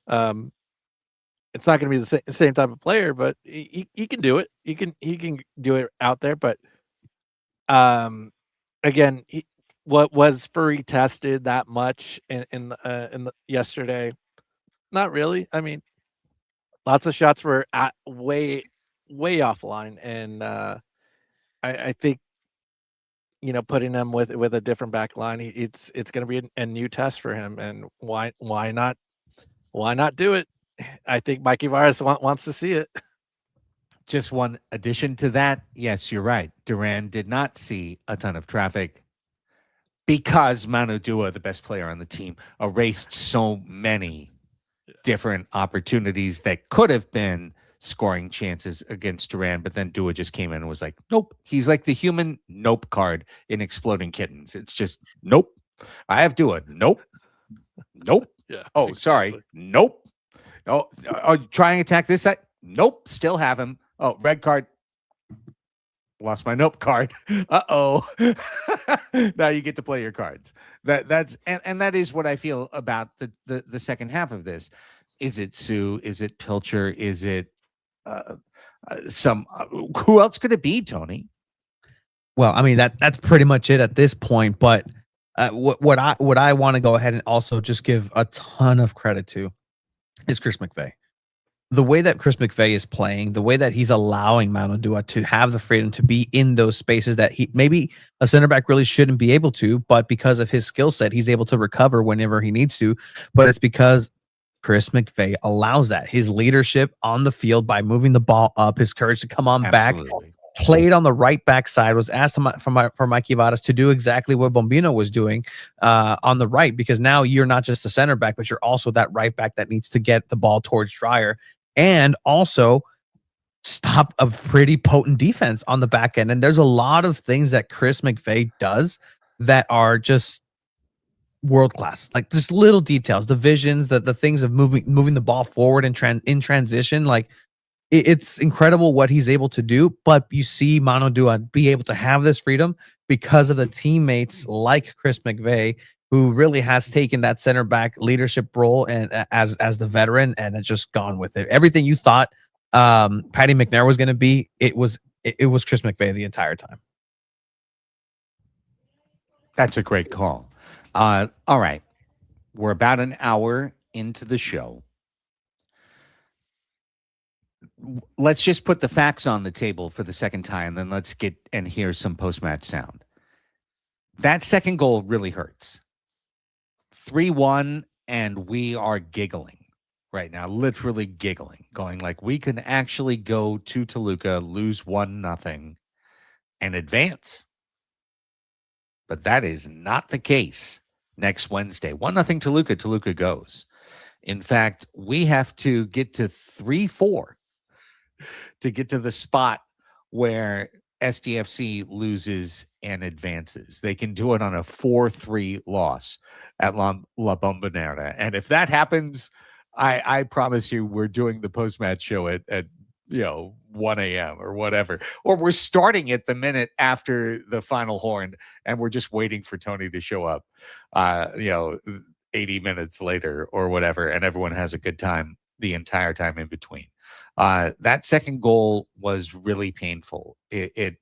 um, it's not going to be the same type of player, but he can do it. He can do it out there. But again, what was Furry tested that much in the yesterday? Not really. I mean, lots of shots were way offline, and I think putting them with a different back line, it's going to be a new test for him. And why not do it? I think Mikey Varas wants to see it. Just one addition to that. Yes, you're right. Duran did not see a ton of traffic because Manu Dua, the best player on the team, erased so many different opportunities that could have been scoring chances against Duran, but then Dua just came in and was like, nope. He's like the human nope card in Exploding Kittens. It's just, nope. I have Dua. Nope. Nope. Yeah. Oh, exactly. sorry. Nope. Oh, try and attack this side. Nope. Still have him. Oh, red card. Lost my nope card. Uh-oh. Now you get to play your cards. That's that is what I feel about the second half of this. Is it Sue? Is it Pilcher? Is it some who else could it be, Tony? Well, I mean that's pretty much it at this point. But what I want to go ahead and also just give a ton of credit to is Chris McVey. The way that Chris McVey is playing, the way that he's allowing Manu Dua to have the freedom to be in those spaces that he maybe a center back really shouldn't be able to, but because of his skill set, he's able to recover whenever he needs to. But it's because Chris McVey allows that. His leadership on the field by moving the ball up, his courage to come on Absolutely. back, played on the right back side, was asked for Mikey Varas to do exactly what Bombino was doing on the right, because now you're not just a center back, but you're also that right back that needs to get the ball towards Dreyer and also stop a pretty potent defense on the back end. And there's a lot of things that Chris McVey does that are just world class, like just little details, the visions, the things of moving the ball forward and in transition. Like it's incredible what he's able to do. But you see Manu Dua be able to have this freedom because of the teammates like Chris McVey, who really has taken that center back leadership role and as the veteran and has just gone with it. Everything you thought Patty McNair was going to be, it was Chris McVey the entire time. That's a great call. All right. We're about an hour into the show. Let's just put the facts on the table for the second time, then let's get and hear some post-match sound. That second goal really hurts. 3-1, and we are giggling right now, literally giggling, going like we can actually go to Toluca, lose 1-0, and advance. But that is not the case next Wednesday. 1-0 Toluca, Toluca goes. In fact, we have to get to 3-4 to get to the spot where SDFC loses and advances. They can do it on a 4-3 loss at La Bombonera. And if that happens, I promise you we're doing the post-match show at 1 a.m. or whatever. Or we're starting it the minute after the final horn and we're just waiting for Tony to show up, 80 minutes later or whatever. And everyone has a good time the entire time in between. That second goal was really painful. It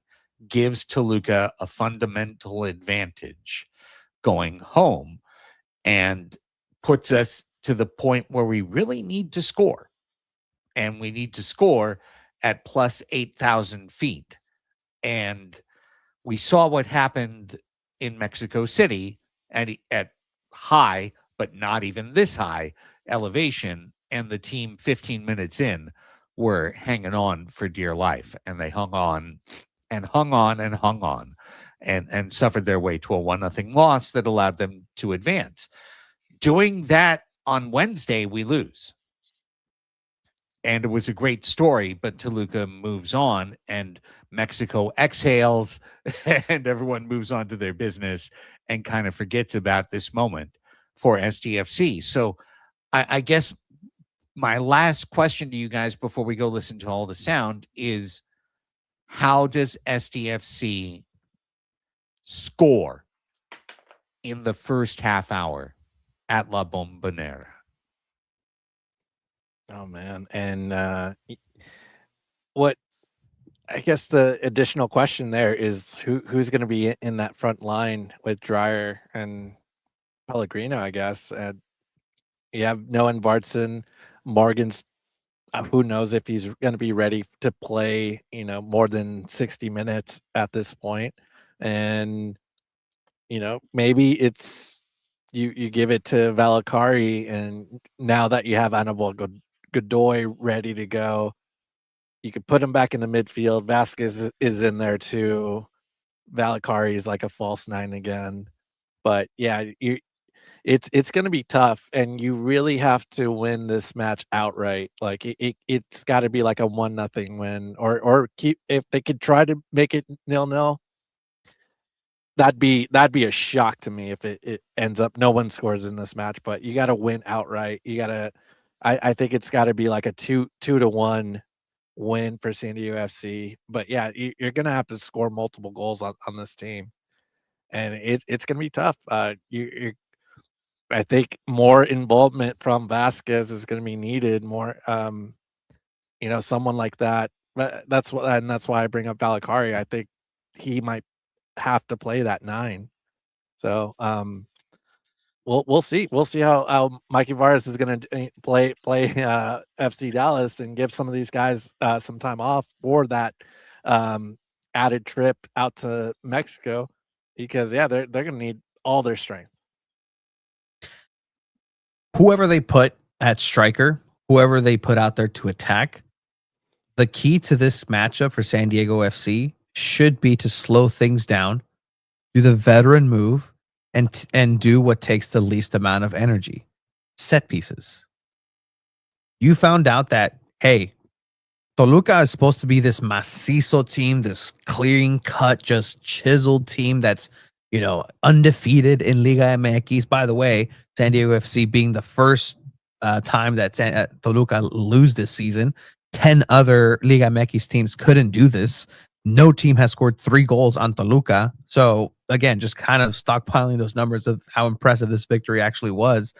gives Toluca a fundamental advantage going home and puts us to the point where we really need to score. And we need to score at plus 8,000 feet. And we saw what happened in Mexico City at high, but not even this high elevation. And the team 15 minutes in were hanging on for dear life. And they hung on and hung on and hung on and suffered their way to a 1-0 loss that allowed them to advance. Doing that on Wednesday, we lose. And it was a great story, but Toluca moves on and Mexico exhales and everyone moves on to their business and kind of forgets about this moment for SDFC. So I guess my last question to you guys before we go listen to all the sound is, how does SDFC score in the first half hour at La Bombonera? Oh man. And what I guess the additional question there is who's going to be in that front line with Dreyer and Pellegrino, I guess. And you have Noah Bartson, Morgan's. Who knows if he's going to be ready to play, more than 60 minutes at this point. And, maybe it's you give it to Valakari, and now that you have Anibal Godoy ready to go, you could put him back in the midfield. Vasquez is in there too. Valakari is like a false 9 again. But yeah, it's going to be tough, and you really have to win this match outright. Like it's got to be like a 1-0 win, or keep, if they could try to make it 0-0. That'd be a shock to me if it ends up no one scores in this match. But you got to win outright. You got to. I think it's got to be like a 2-1 win for SanDiego.FC. But yeah, you're going to have to score multiple goals on this team, and it's going to be tough. I think more involvement from Vasquez is going to be needed. More, someone like that. But that's why I bring up Valakari. I think he might have to play that 9. So we'll see. We'll see how Mikey Varas is going to play FC Dallas and give some of these guys some time off for that added trip out to Mexico, because they're going to need all their strength. Whoever they put at striker, whoever they put out there to attack, the key to this matchup for SanDiego.FC should be to slow things down, do the veteran move, and do what takes the least amount of energy. Set pieces. You found out that, hey, Toluca is supposed to be this macizo team, this clean cut, just chiseled team that's, undefeated in Liga MX. By the way, SanDiego.FC being the first time that Toluca lose this season. 10 other Liga MX teams couldn't do this. No team has scored 3 goals on Toluca. So again, just kind of stockpiling those numbers of how impressive this victory actually was.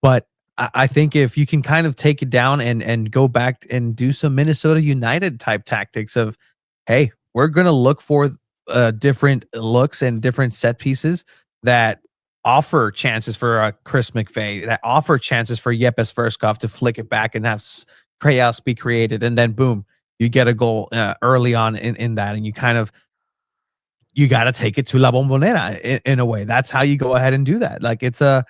But I think if you can kind of take it down and go back and do some Minnesota United type tactics of, hey, we're going to look for different looks and different set pieces that offer chances for Chris McVey, that offer chances for Yepes Verskov to flick it back and have chaos be created. And then boom, you get a goal early on in that. And you got to take it to La Bombonera in a way. That's how you go ahead and do that. Like it's a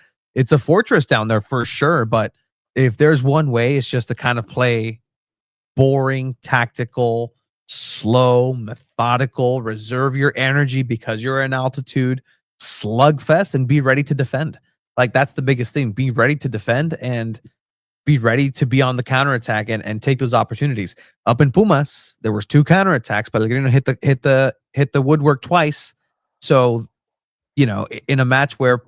fortress down there for sure. But if there's one way, it's just to kind of play boring, tactical, slow, methodical, reserve your energy because you're in altitude, slugfest, and be ready to defend. Like that's the biggest thing. Be ready to defend and be ready to be on the counterattack and take those opportunities. Up in Pumas, there was 2 counterattacks, but Pellegrino hit the woodwork twice. So, in a match where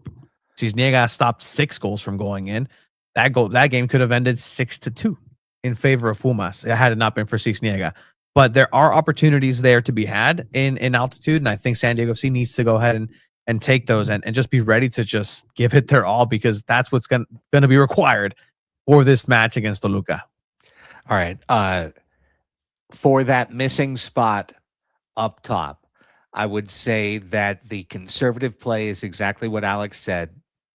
Cisniega stopped 6 goals from going in, that game could have ended 6-2 in favor of Pumas. It had not been for Cisniega. But there are opportunities there to be had in altitude, and I think SanDiego.FC needs to go ahead and take those and just be ready to just give it their all, because that's what's going to be required for this match against Toluca. All right. For that missing spot up top, I would say that the conservative play is exactly what Alex said.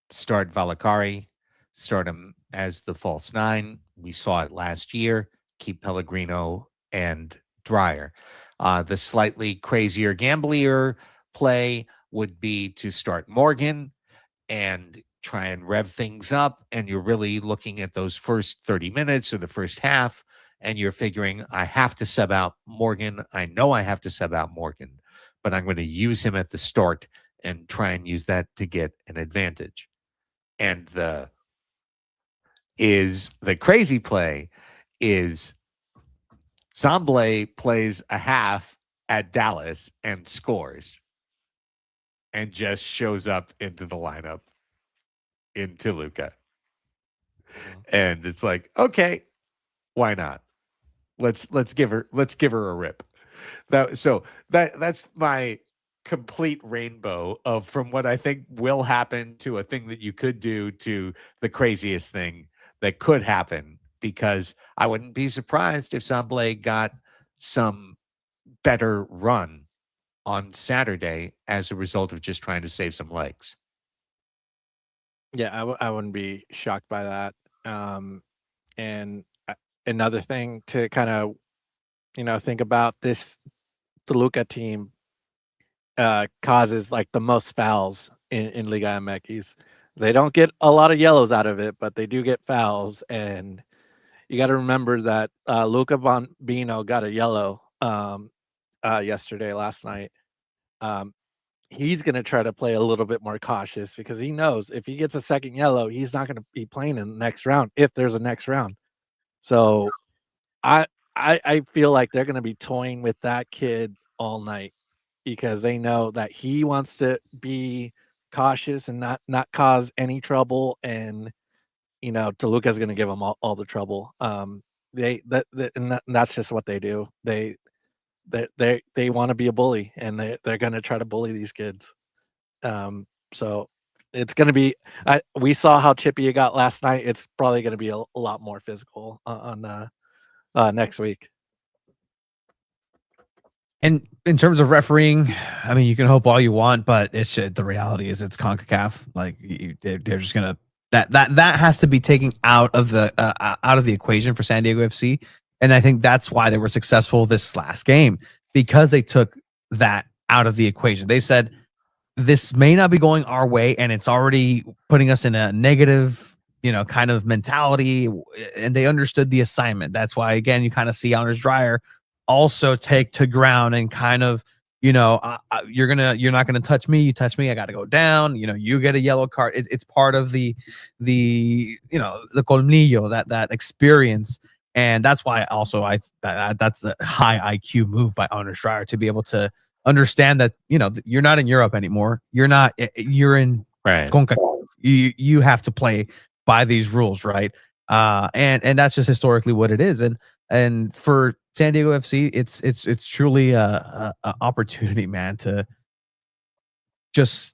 Start Valakari, start him as the false 9. We saw it last year. Keep Pellegrino and Dreyer. The slightly crazier, gamblier play would be to start Morgan and try and rev things up. And you're really looking at those first 30 minutes or the first half, and you're figuring, I have to sub out Morgan. I know I have to sub out Morgan, but I'm going to use him at the start and try and use that to get an advantage. And the crazy play is Zamble plays a half at Dallas and scores and just shows up into the lineup in Toluca. And it's like, okay, why not? Let's give her a rip. That's my complete rainbow of from what I think will happen to a thing that you could do to the craziest thing that could happen, because I wouldn't be surprised if Zamble got some better run on Saturday as a result of just trying to save some legs. Yeah, I wouldn't be shocked by that. And another thing to kind of, think about, this Toluca team causes like the most fouls in Liga MX. They don't get a lot of yellows out of it, but they do get fouls. And you got to remember that Luca Bombino got a yellow last night. He's going to try to play a little bit more cautious because he knows if he gets a second yellow, he's not going to be playing in the next round if there's a next round. So I feel like they're going to be toying with that kid all night because they know that he wants to be cautious and not cause any trouble. And, Toluca's going to give them all the trouble. That's just what they do. They want to be a bully, and they're going to try to bully these kids. So it's going to be. We saw how chippy it got last night. It's probably going to be a lot more physical on next week. And in terms of refereeing, I mean, you can hope all you want, but the reality is it's CONCACAF. Like they're just gonna that has to be taken out of the equation for San Diego FC. And I think that's why they were successful this last game, because they took that out of the equation. They said, this may not be going our way, and it's already putting us in a negative, kind of mentality. And they understood the assignment. That's why, again, you kind of see Anders Dreyer also take to ground and kind of, you're not gonna touch me. You touch me, I got to go down. You get a yellow card. It's part of the colmillo, that experience. And that's why also that's a high IQ move by Anders Dreyer to be able to understand that, you're not in Europe anymore. You're in Concacaf. You have to play by these rules, right? And that's just historically what it is. And for San Diego FC, it's truly a opportunity, man, to just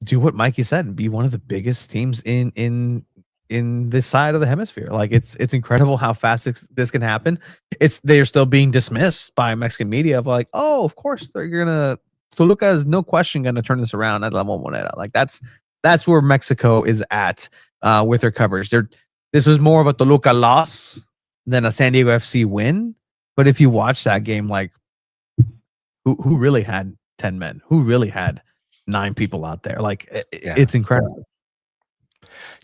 do what Mikey said and be one of the biggest teams in this side of the hemisphere. Like it's incredible how fast this can happen. They're still being dismissed by Mexican media of like, oh, of course Toluca is no question gonna turn this around at La Bombonera. Like that's where Mexico is at with their coverage. This was more of a Toluca loss than a San Diego FC win. But if you watch that game, like who really had 10 men, who really had 9 people out there, like it's incredible.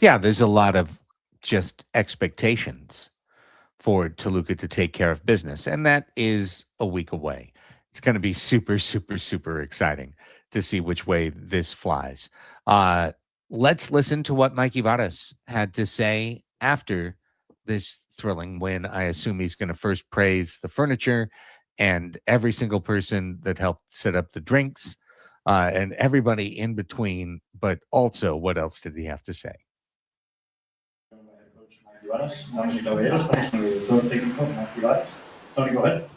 Yeah, there's a lot of just expectations for Toluca to take care of business, and that is a week away. It's going to be super, super, super exciting to see which way this flies. Let's listen to what Mikey Varas had to say after this thrilling win. I assume he's going to first praise the furniture and every single person that helped set up the drinks and everybody in between, but also what else did he have to say? Tony, go ahead.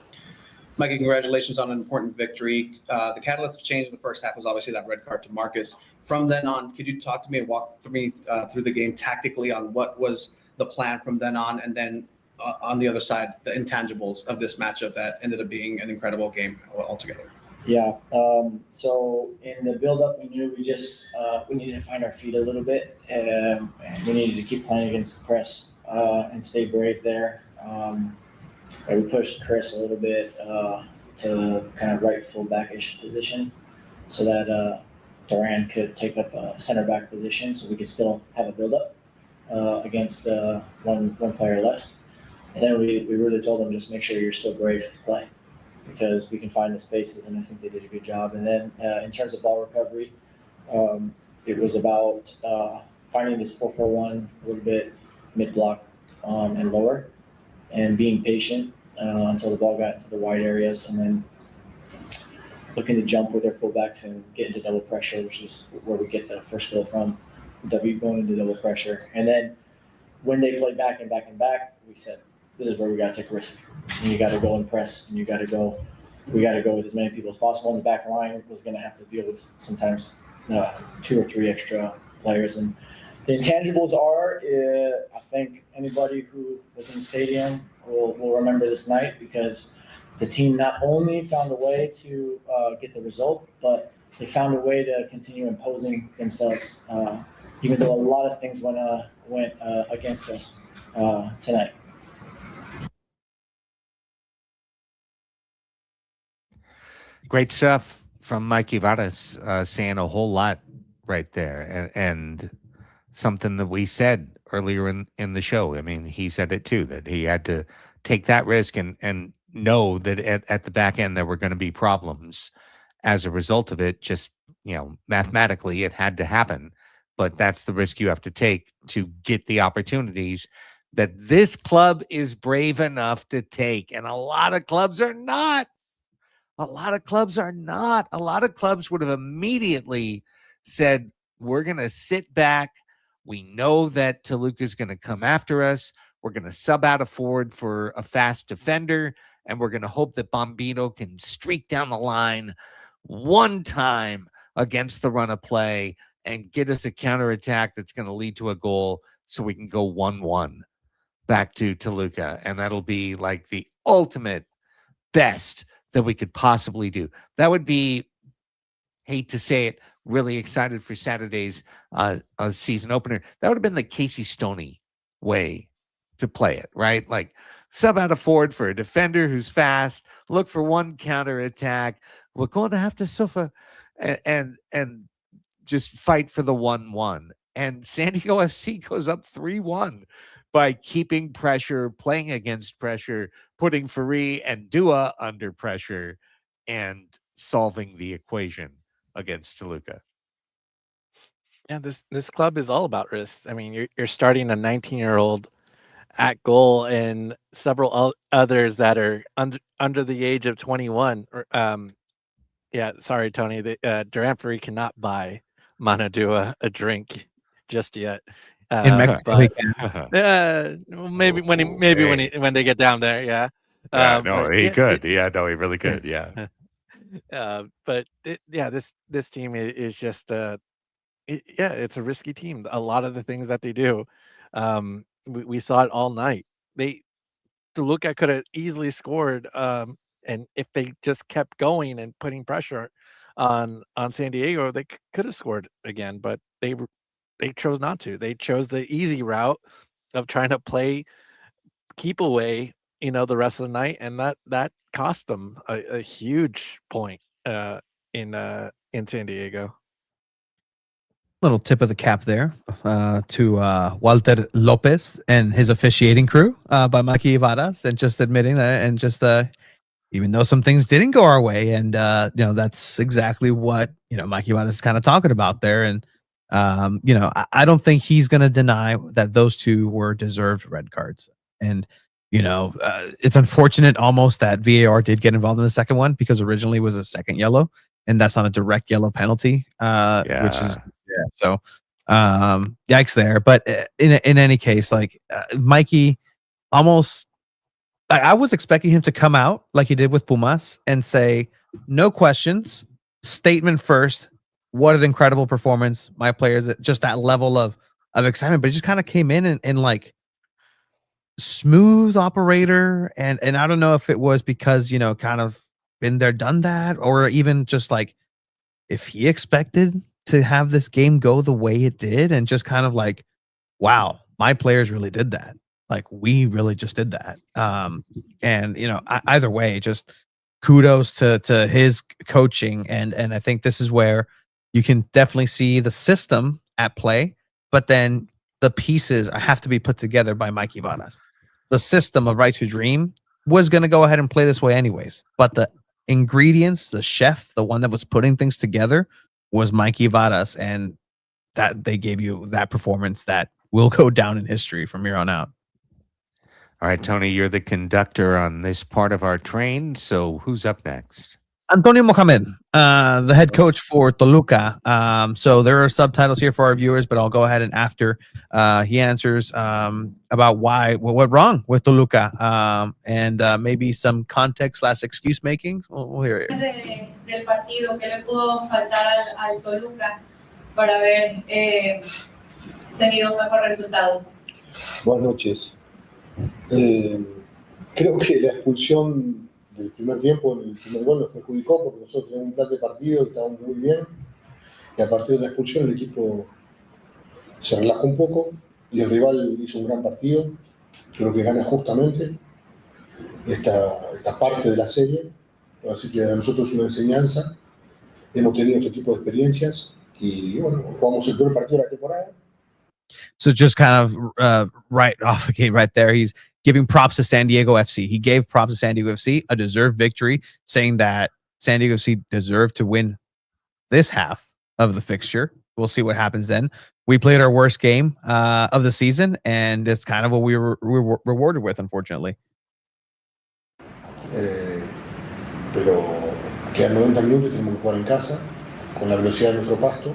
Mikey, congratulations on an important victory. The catalyst of change in the first half was obviously that red card to Marcus. From then on, could you talk to me and walk me through the game tactically on what was the plan from then on, and then on the other side, the intangibles of this matchup that ended up being an incredible game altogether? Yeah. So in the build-up, we knew we needed to find our feet a little bit, and we needed to keep playing against the press and stay brave there. We pushed Chris a little bit to kind of right fullback-ish position, so that Duran could take up a center back position, so we could still have a build up against one player less. And then we really told them, just make sure you're still brave to play, because we can find the spaces, and I think they did a good job. And then in terms of ball recovery, it was about finding this 4-4-1 a little bit mid block and lower, and being patient until the ball got into the wide areas, and then looking to jump with their fullbacks and get into double pressure, which is where we get the first goal from. W going into double pressure. And then when they play back and back and back, we said, this is where we got to take a risk. And you got to go and press, and we got to go with as many people as possible. And the back line was going to have to deal with sometimes 2 or 3 extra players. And the intangibles are, I think anybody who was in the stadium will remember this night, because the team not only found a way to get the result, but they found a way to continue imposing themselves, even though a lot of things went against us tonight. Great stuff from Mikey Varas, saying a whole lot right there, and something that we said earlier in the show. I mean, he said it too, that he had to take that risk and know that at the back end there were going to be problems as a result of it. Just, mathematically it had to happen, but that's the risk you have to take to get the opportunities that this club is brave enough to take. And a lot of clubs are not. A lot of clubs are not. A lot of clubs would have immediately said, we're going to sit back. We know that Toluca is going to come after us. We're going to sub out a forward for a fast defender, and we're going to hope that Bombino can streak down the line one time against the run of play and get us a counterattack that's going to lead to a goal so we can go 1-1 back to Toluca. And that'll be like the ultimate best that we could possibly do. That would be, hate to say it, really excited for Saturday's season opener. That would have been the Casey Stoney way to play it, right? Like, sub out a forward for a defender who's fast, look for one counterattack. We're going to have to suffer and just fight for the 1-1. And SanDiego FC goes up 3-1 by keeping pressure, playing against pressure, putting Fari and Duah under pressure, and solving the equation against Toluca. Yeah, this club is all about risks. I mean, you're starting a 19-year-old at goal and several others that are under the age of 21. Yeah, sorry, Tony. Duran Fari cannot buy Mana Duah a drink just yet. In Mexico, but he can. when they get down there, yeah. He could. He really could. Yeah. But this team is just it's a risky team. A lot of the things that they do, we saw it all night. Toluca could have easily scored, and if they just kept going and putting pressure on SanDiego, they could have scored again. But they chose not to. They chose the easy route of trying to keep away, the rest of the night, and that cost them a huge point in SanDiego. Little tip of the cap there to Walter Lopez and his officiating crew by Mikey Varas, and just admitting that, and just even though some things didn't go our way, and that's exactly what Mikey Varas is kind of talking about there. And I don't think he's going to deny that those two were deserved red cards. And it's unfortunate almost that VAR did get involved in the second one, because originally it was a second yellow, and that's not a direct yellow penalty, which is so yikes there. But in any case, like Mikey, almost I was expecting him to come out like he did with Pumas and say, no questions, statement first, what an incredible performance, my players, just that level of excitement. But he just kind of came in and like smooth operator, and I don't know if it was because kind of been there, done that, or even just like if he expected to have this game go the way it did, and just kind of like, wow, my players really did that. Like, we really just did that. And either way, just kudos to his coaching, and I think this is where you can definitely see the system at play, but then the pieces have to be put together by Mikey Varas. The system of Right to Dream was going to go ahead and play this way anyways, but the ingredients, the chef, the one that was putting things together was Mikey Varas, and that they gave you that performance that will go down in history from here on out. All right, Tony, you're the conductor on this part of our train. So who's up next? Antonio Mohammed, the head coach for Toluca. So there are subtitles here for our viewers, but I'll go ahead and after he answers about what went wrong with Toluca and maybe some context / excuse making. We'll hear it. Del partido, ¿qué le pudo faltar al Toluca para haber tenido un mejor resultado? Buenas noches. Creo que la expulsión del primer tiempo en el primer gol nos perjudicó porque nosotros teníamos un plan de partido y estábamos muy bien, y a partir de la expulsión el equipo se relajó un poco y el rival hizo un gran partido. Creo que gana justamente esta parte de la serie, así que a nosotros es una enseñanza. Hemos tenido este tipo de experiencias y bueno, jugamos el peor partido de la temporada. So just kind of right off the gate right there, he's giving props to San Diego FC. He gave props to San Diego FC, a deserved victory, saying that San Diego FC deserved to win this half of the fixture. We'll see what happens then. We played our worst game of the season, and it's kind of what we were rewarded with, unfortunately. Pero quedan 90 minutos y tenemos que jugar en casa, con la velocidad de nuestro pasto.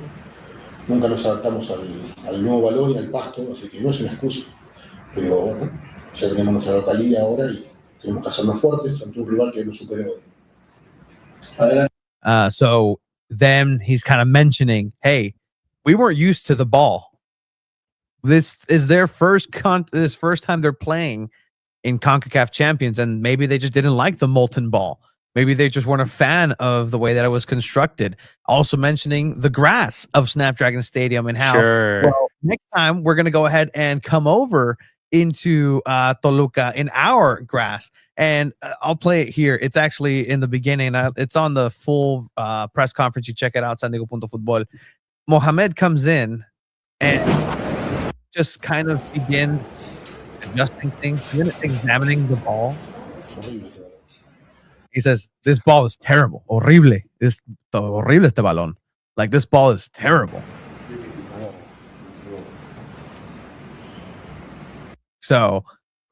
Nunca nos adaptamos al nuevo balón y al pasto, así que no es una excusa. Pero bueno, ya tenemos nuestra localidad ahora y tenemos que hacernos fuertes ante un rival que nos superó hoy. So then he's kind of mentioning, hey, we weren't used to the ball. This is their first time they're playing in Concacaf Champions, and maybe they just didn't like the molten ball. Maybe they just weren't a fan of the way that it was constructed. Also mentioning the grass of Snapdragon Stadium and how well, next time we're going to go ahead and come over into Toluca in our grass. And I'll play it here. It's actually in the beginning. It's on the full press conference. You check it out, SanDiego.Futbol. Mohammed comes in and just kind of begins adjusting things, examining the ball. He says, this ball is terrible. Horrible. Horrible este balón. Like, this ball is terrible. So,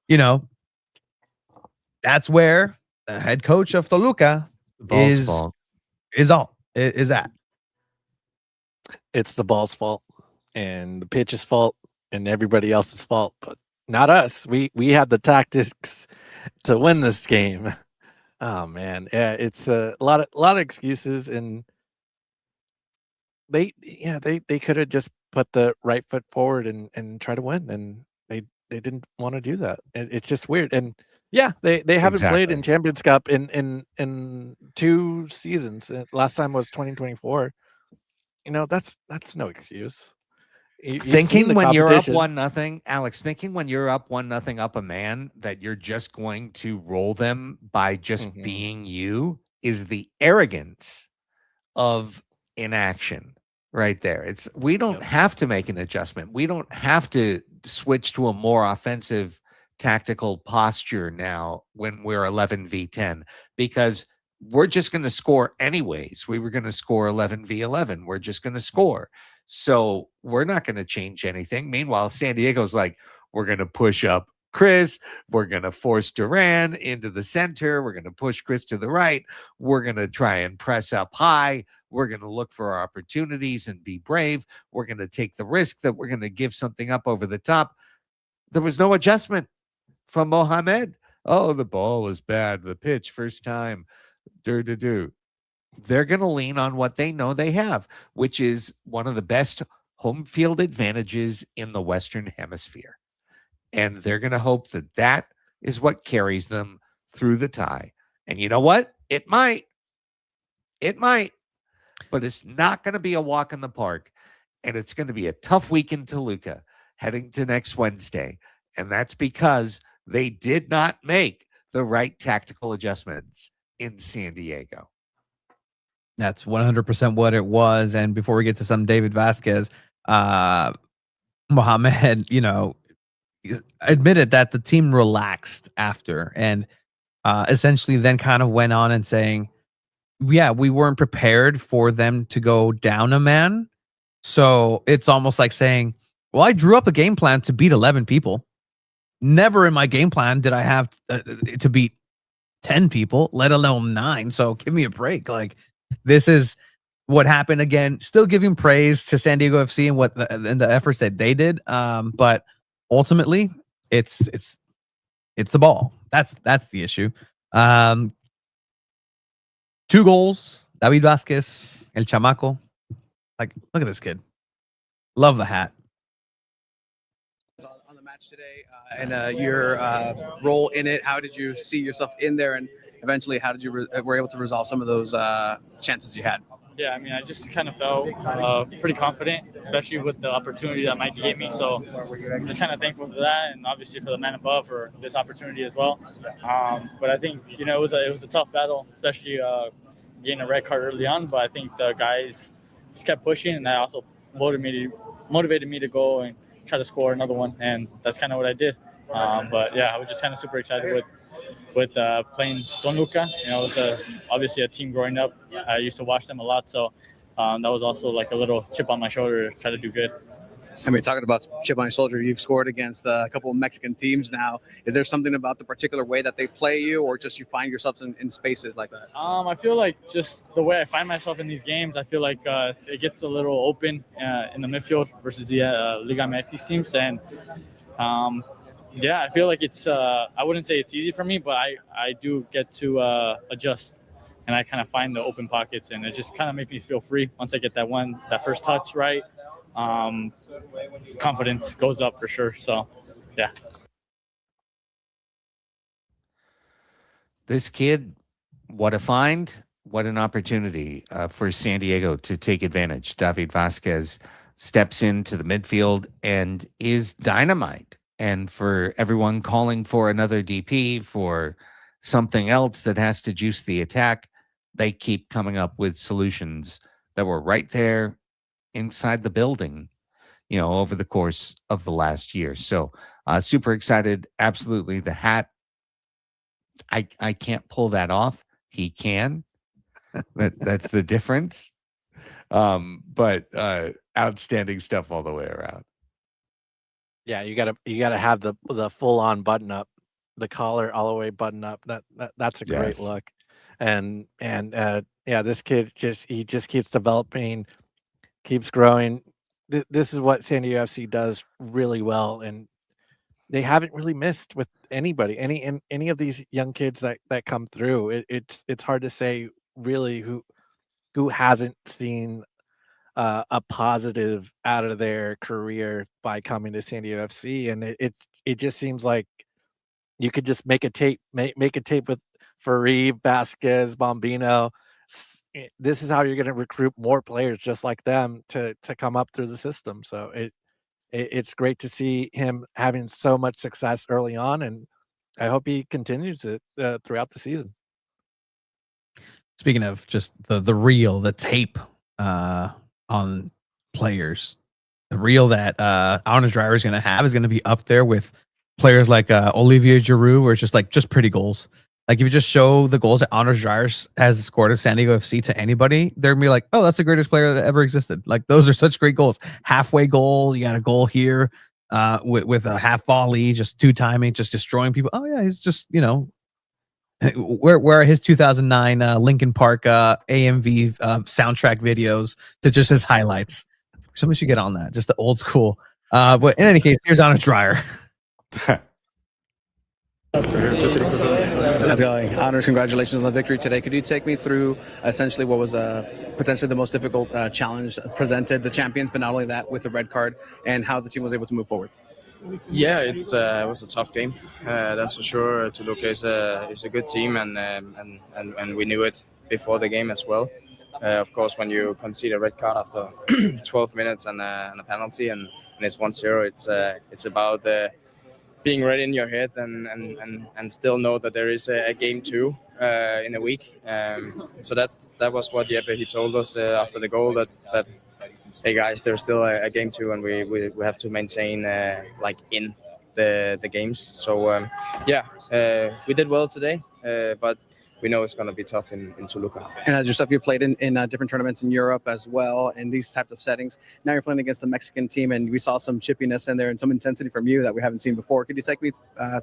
you know, that's where the head coach of Toluca is at. It's the ball's fault and the pitch's fault and everybody else's fault, but not us. We had the tactics to win this game. Oh man, yeah, it's a lot of excuses, and they could have just put the right foot forward and try to win, and they didn't want to do that. It's just weird, and yeah, they haven't played in Champions Cup in 2 seasons. Last time was 2024. You know, that's no excuse. Thinking when you're up 1-0, Alex, thinking when you're up 1-0 up a man that you're just going to roll them by just being you is the arrogance of inaction right there. We don't have to make an adjustment. We don't have to switch to a more offensive tactical posture now when we're 11v10 because we're just going to score anyways. We were going to score 11v11. We're just going to score. So we're not going to change anything. Meanwhile, San Diego's like, we're going to push up Chris. We're going to force Duran into the center. We're going to push Chris to the right. We're going to try and press up high. We're going to look for our opportunities and be brave. We're going to take the risk that we're going to give something up over the top. There was no adjustment from Mohammed. Oh, the ball is bad. The pitch, first time. They're going to lean on what they know they have, which is one of the best home field advantages in the Western Hemisphere. And they're going to hope that that is what carries them through the tie. And you know what? It might, but it's not going to be a walk in the park. And it's going to be a tough week in Toluca heading to next Wednesday. And that's because they did not make the right tactical adjustments in San Diego. That's 100% what it was. And before we get to some David Vasquez, Mohammed, admitted that the team relaxed after and essentially then kind of went on and saying, yeah, we weren't prepared for them to go down a man. So it's almost like saying, well, I drew up a game plan to beat 11 people. Never in my game plan did I have to beat 10 people, let alone 9. So give me a break. Like, this is what happened. Again, still giving praise to San Diego FC and the efforts that they did. But ultimately, it's the ball. That's the issue. 2 goals. David Vasquez, El Chamaco. Like, look at this kid. Love the hat. On the match today and your role in it, how did you see yourself in there, and eventually how did you were able to resolve some of those chances you had? Yeah, I mean, I just kind of felt pretty confident, especially with the opportunity that Mikey gave me. So I'm just kind of thankful for that, and obviously for the man above for this opportunity as well. But I think it was a tough battle, especially getting a red card early on. But I think the guys just kept pushing, and that also motivated me to go and try to score another one, and that's kind of what I did. But yeah, I was just kind of super excited with playing Toluca. It was obviously a team growing up. I used to watch them a lot, so that was also like a little chip on my shoulder to try to do good. I mean, talking about chip on your shoulder, you've scored against a couple of Mexican teams now. Is there something about the particular way that they play you, or just you find yourself in spaces like that? I feel like just the way I find myself in these games, I feel like it gets a little open in the midfield versus the Liga MX teams. And yeah, I feel like it's I wouldn't say it's easy for me, but I do get to adjust, and I kind of find the open pockets, and it just kind of makes me feel free once I get that first touch right. Confidence goes up for sure. So yeah, this kid, what a find, what an opportunity for San Diego to take advantage. David Vasquez steps into the midfield and is dynamite. And for everyone calling for another DP, for something else that has to juice the attack, they keep coming up with solutions that were right there inside the building, over the course of the last year. So super excited. Absolutely. The hat, I can't pull that off. He can. That's the difference. But outstanding stuff all the way around. Yeah, you gotta have the full on button up, the collar all the way button up. That's a great look. And yeah, this kid just keeps developing, keeps growing. This is what San Diego FC does really well, and they haven't really missed with anybody. Any of these young kids that come through. It's hard to say really who hasn't seen a positive out of their career by coming to San Diego FC, and it just seems like you could just make a tape with Fareed, Vasquez, Bombino. This is how you're going to recruit more players just like them to come up through the system. So it's great to see him having so much success early on, and I hope he continues it throughout the season. Speaking of just the reel, the tape on players, the reel that Arnaud Dreyer is going to have is going to be up there with players like Olivier Giroud, where it's just pretty goals. Like, if you just show the goals that Arnaud Dreyer has scored at San Diego FC to anybody, they're going to be like, oh, that's the greatest player that ever existed. Like, those are such great goals. Halfway goal, you got a goal here with a half volley, just 2 timing, just destroying people. Oh, yeah, he's just, where are his 2009 Linkin Park AMV soundtrack videos to just his highlights? Somebody should get on that, just the old school. But in any case, here's Arnaud Dreyer. How's it going? Honors, congratulations on the victory today. Could you take me through essentially what was potentially the most difficult challenge presented, the champions, but not only that, with the red card, and how the team was able to move forward? Yeah, it was a tough game, that's for sure. Tuluca is a good team, and we knew it before the game as well. Of course, when you concede a red card after 12 minutes and a penalty, and it's 1-0, it's about being ready in your head and still know that there is a game 2. in a week. So that was what Jeppe he told us after the goal that hey guys, there's still a game too, and we have to maintain like in the games. So we did well today, but we know it's going to be tough in Toluca. And as yourself, you've played in different tournaments in Europe as well, in these types of settings. Now you're playing against the Mexican team, and we saw some chippiness in there and some intensity from you that we haven't seen before. Could you take me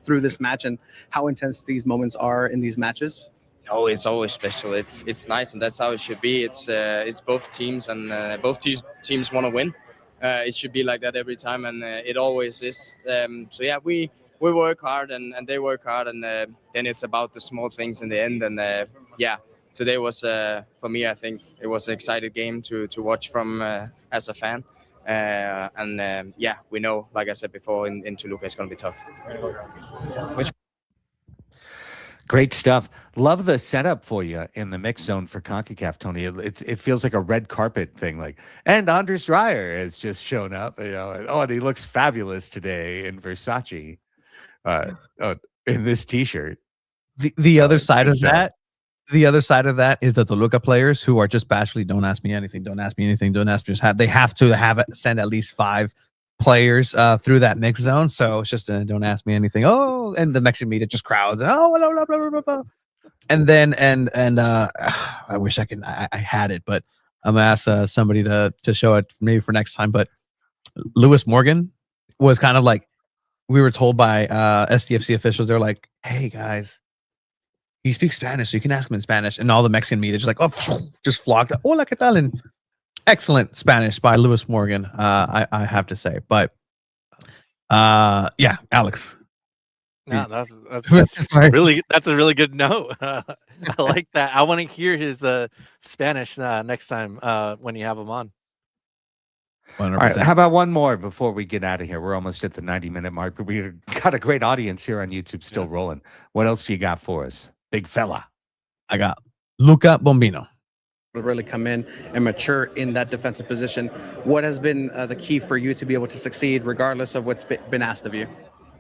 through this match and how intense these moments are in these matches? Oh, it's always special. It's nice, and that's how it should be. It's both teams, and both teams want to win. It should be like that every time, and it always is. So yeah, we work hard, and they work hard, and then it's about the small things in the end. And today was for me, I think it was an exciting game to watch from as a fan. We know, like I said before, in Tuluca it's going to be tough. Great stuff. Love the setup for you in the mix zone for Concacaf, Tony. It feels like a red carpet thing. And Anders Dreyer has just shown up. And he looks fabulous today in Versace, in this T-shirt. The other side of that. The other side of that is the Toluca players who are just bashfully, don't ask me anything, don't ask me anything, don't ask me. They have to send at least 5 players through that mix zone. So it's just don't ask me anything. Oh, and the Mexican media just crowds. Oh, blah, blah, blah, blah, blah. And then I wish I had it, but I'm gonna ask somebody to show it maybe for next time. But Lewis Morgan was kind of like, we were told by SDFC officials, they're like, hey guys, he speaks Spanish, so you can ask him in Spanish. And all the Mexican media just flocked. Hola, ¿qué tal? And excellent Spanish by Lewis Morgan, I have to say. But Alex. No, that's a really good note. I like that. I want to hear his Spanish next time when you have him on. 100%. All right, how about one more before we get out of here? We're almost at the 90-minute mark, but we got a great audience here on YouTube still rolling. What else do you got for us, big fella? I got Luca Bombino. Really come in and mature in that defensive position. What has been the key for you to be able to succeed regardless of what's been asked of you?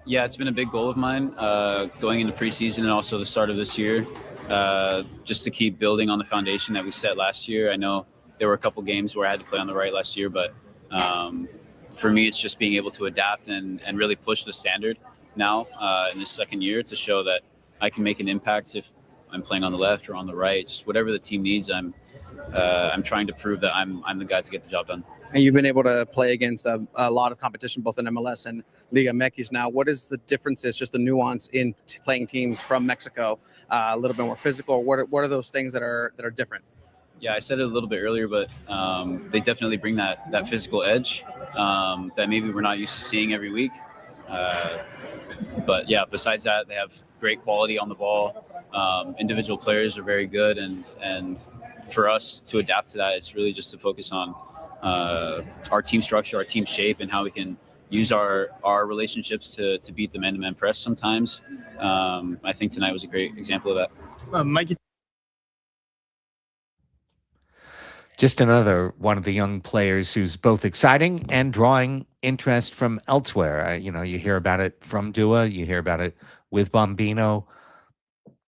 Yeah, it's been a big goal of mine going into preseason and also the start of this year, just to keep building on the foundation that we set last year. I know there were a couple games where I had to play on the right last year, but for me, it's just being able to adapt and really push the standard now in this second year to show that I can make an impact if I'm playing on the left or on the right, just whatever the team needs. I'm trying to prove that I'm the guy to get the job done. And you've been able to play against a lot of competition, both in MLS and Liga MX now. What is the differences, just the nuance in playing teams from Mexico, a little bit more physical? What are those things that are different? Yeah, I said it a little bit earlier, but they definitely bring that physical edge that maybe we're not used to seeing every week. But yeah, besides that, they have great quality on the ball. Individual players are very good, and for us to adapt to that, it's really just to focus on our team structure, our team shape, and how we can use our relationships to beat the man-to-man press sometimes. I think tonight was a great example of that. Mike. Just another one of the young players who's both exciting and drawing interest from elsewhere. You hear about it from Duah, you hear about it with Bombino.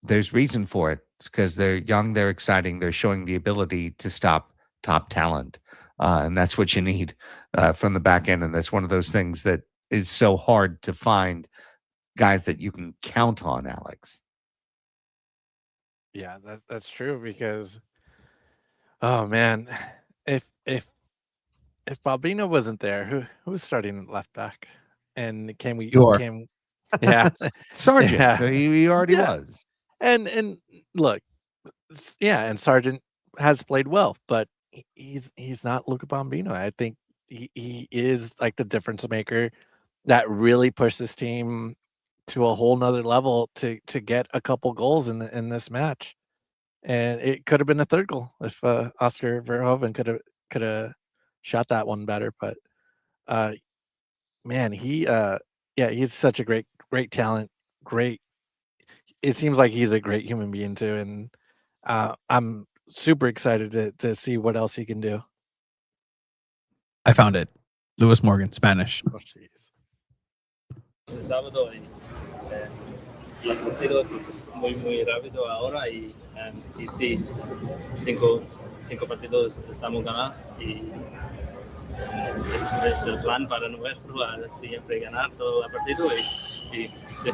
There's reason for it. It's because they're young, they're exciting, they're showing the ability to stop top talent. And that's what you need from the back end. And that's one of those things that is so hard to find guys that you can count on, Alex. Yeah, that's true because, oh man, if Bombino wasn't there, who was starting at left back? And yeah, Sargent. Yeah. So he already was. And look, and Sargent has played well, but he's not Luca Bombino. I think he is like the difference maker that really pushed this team to a whole nother level to get a couple goals in this match. And it could have been a third goal if Oscar Verhoeven could have shot that one better. But man, he's such a great talent. Great. It seems like he's a great human being too, and I'm super excited to see what else he can do. I found it. Lewis Morgan, Spanish. Oh, jeez. los partidos es muy rápido ahora y sí, cinco partidos estamos ganando y es el plan para nosotros siempre ganar todo el partido y sí.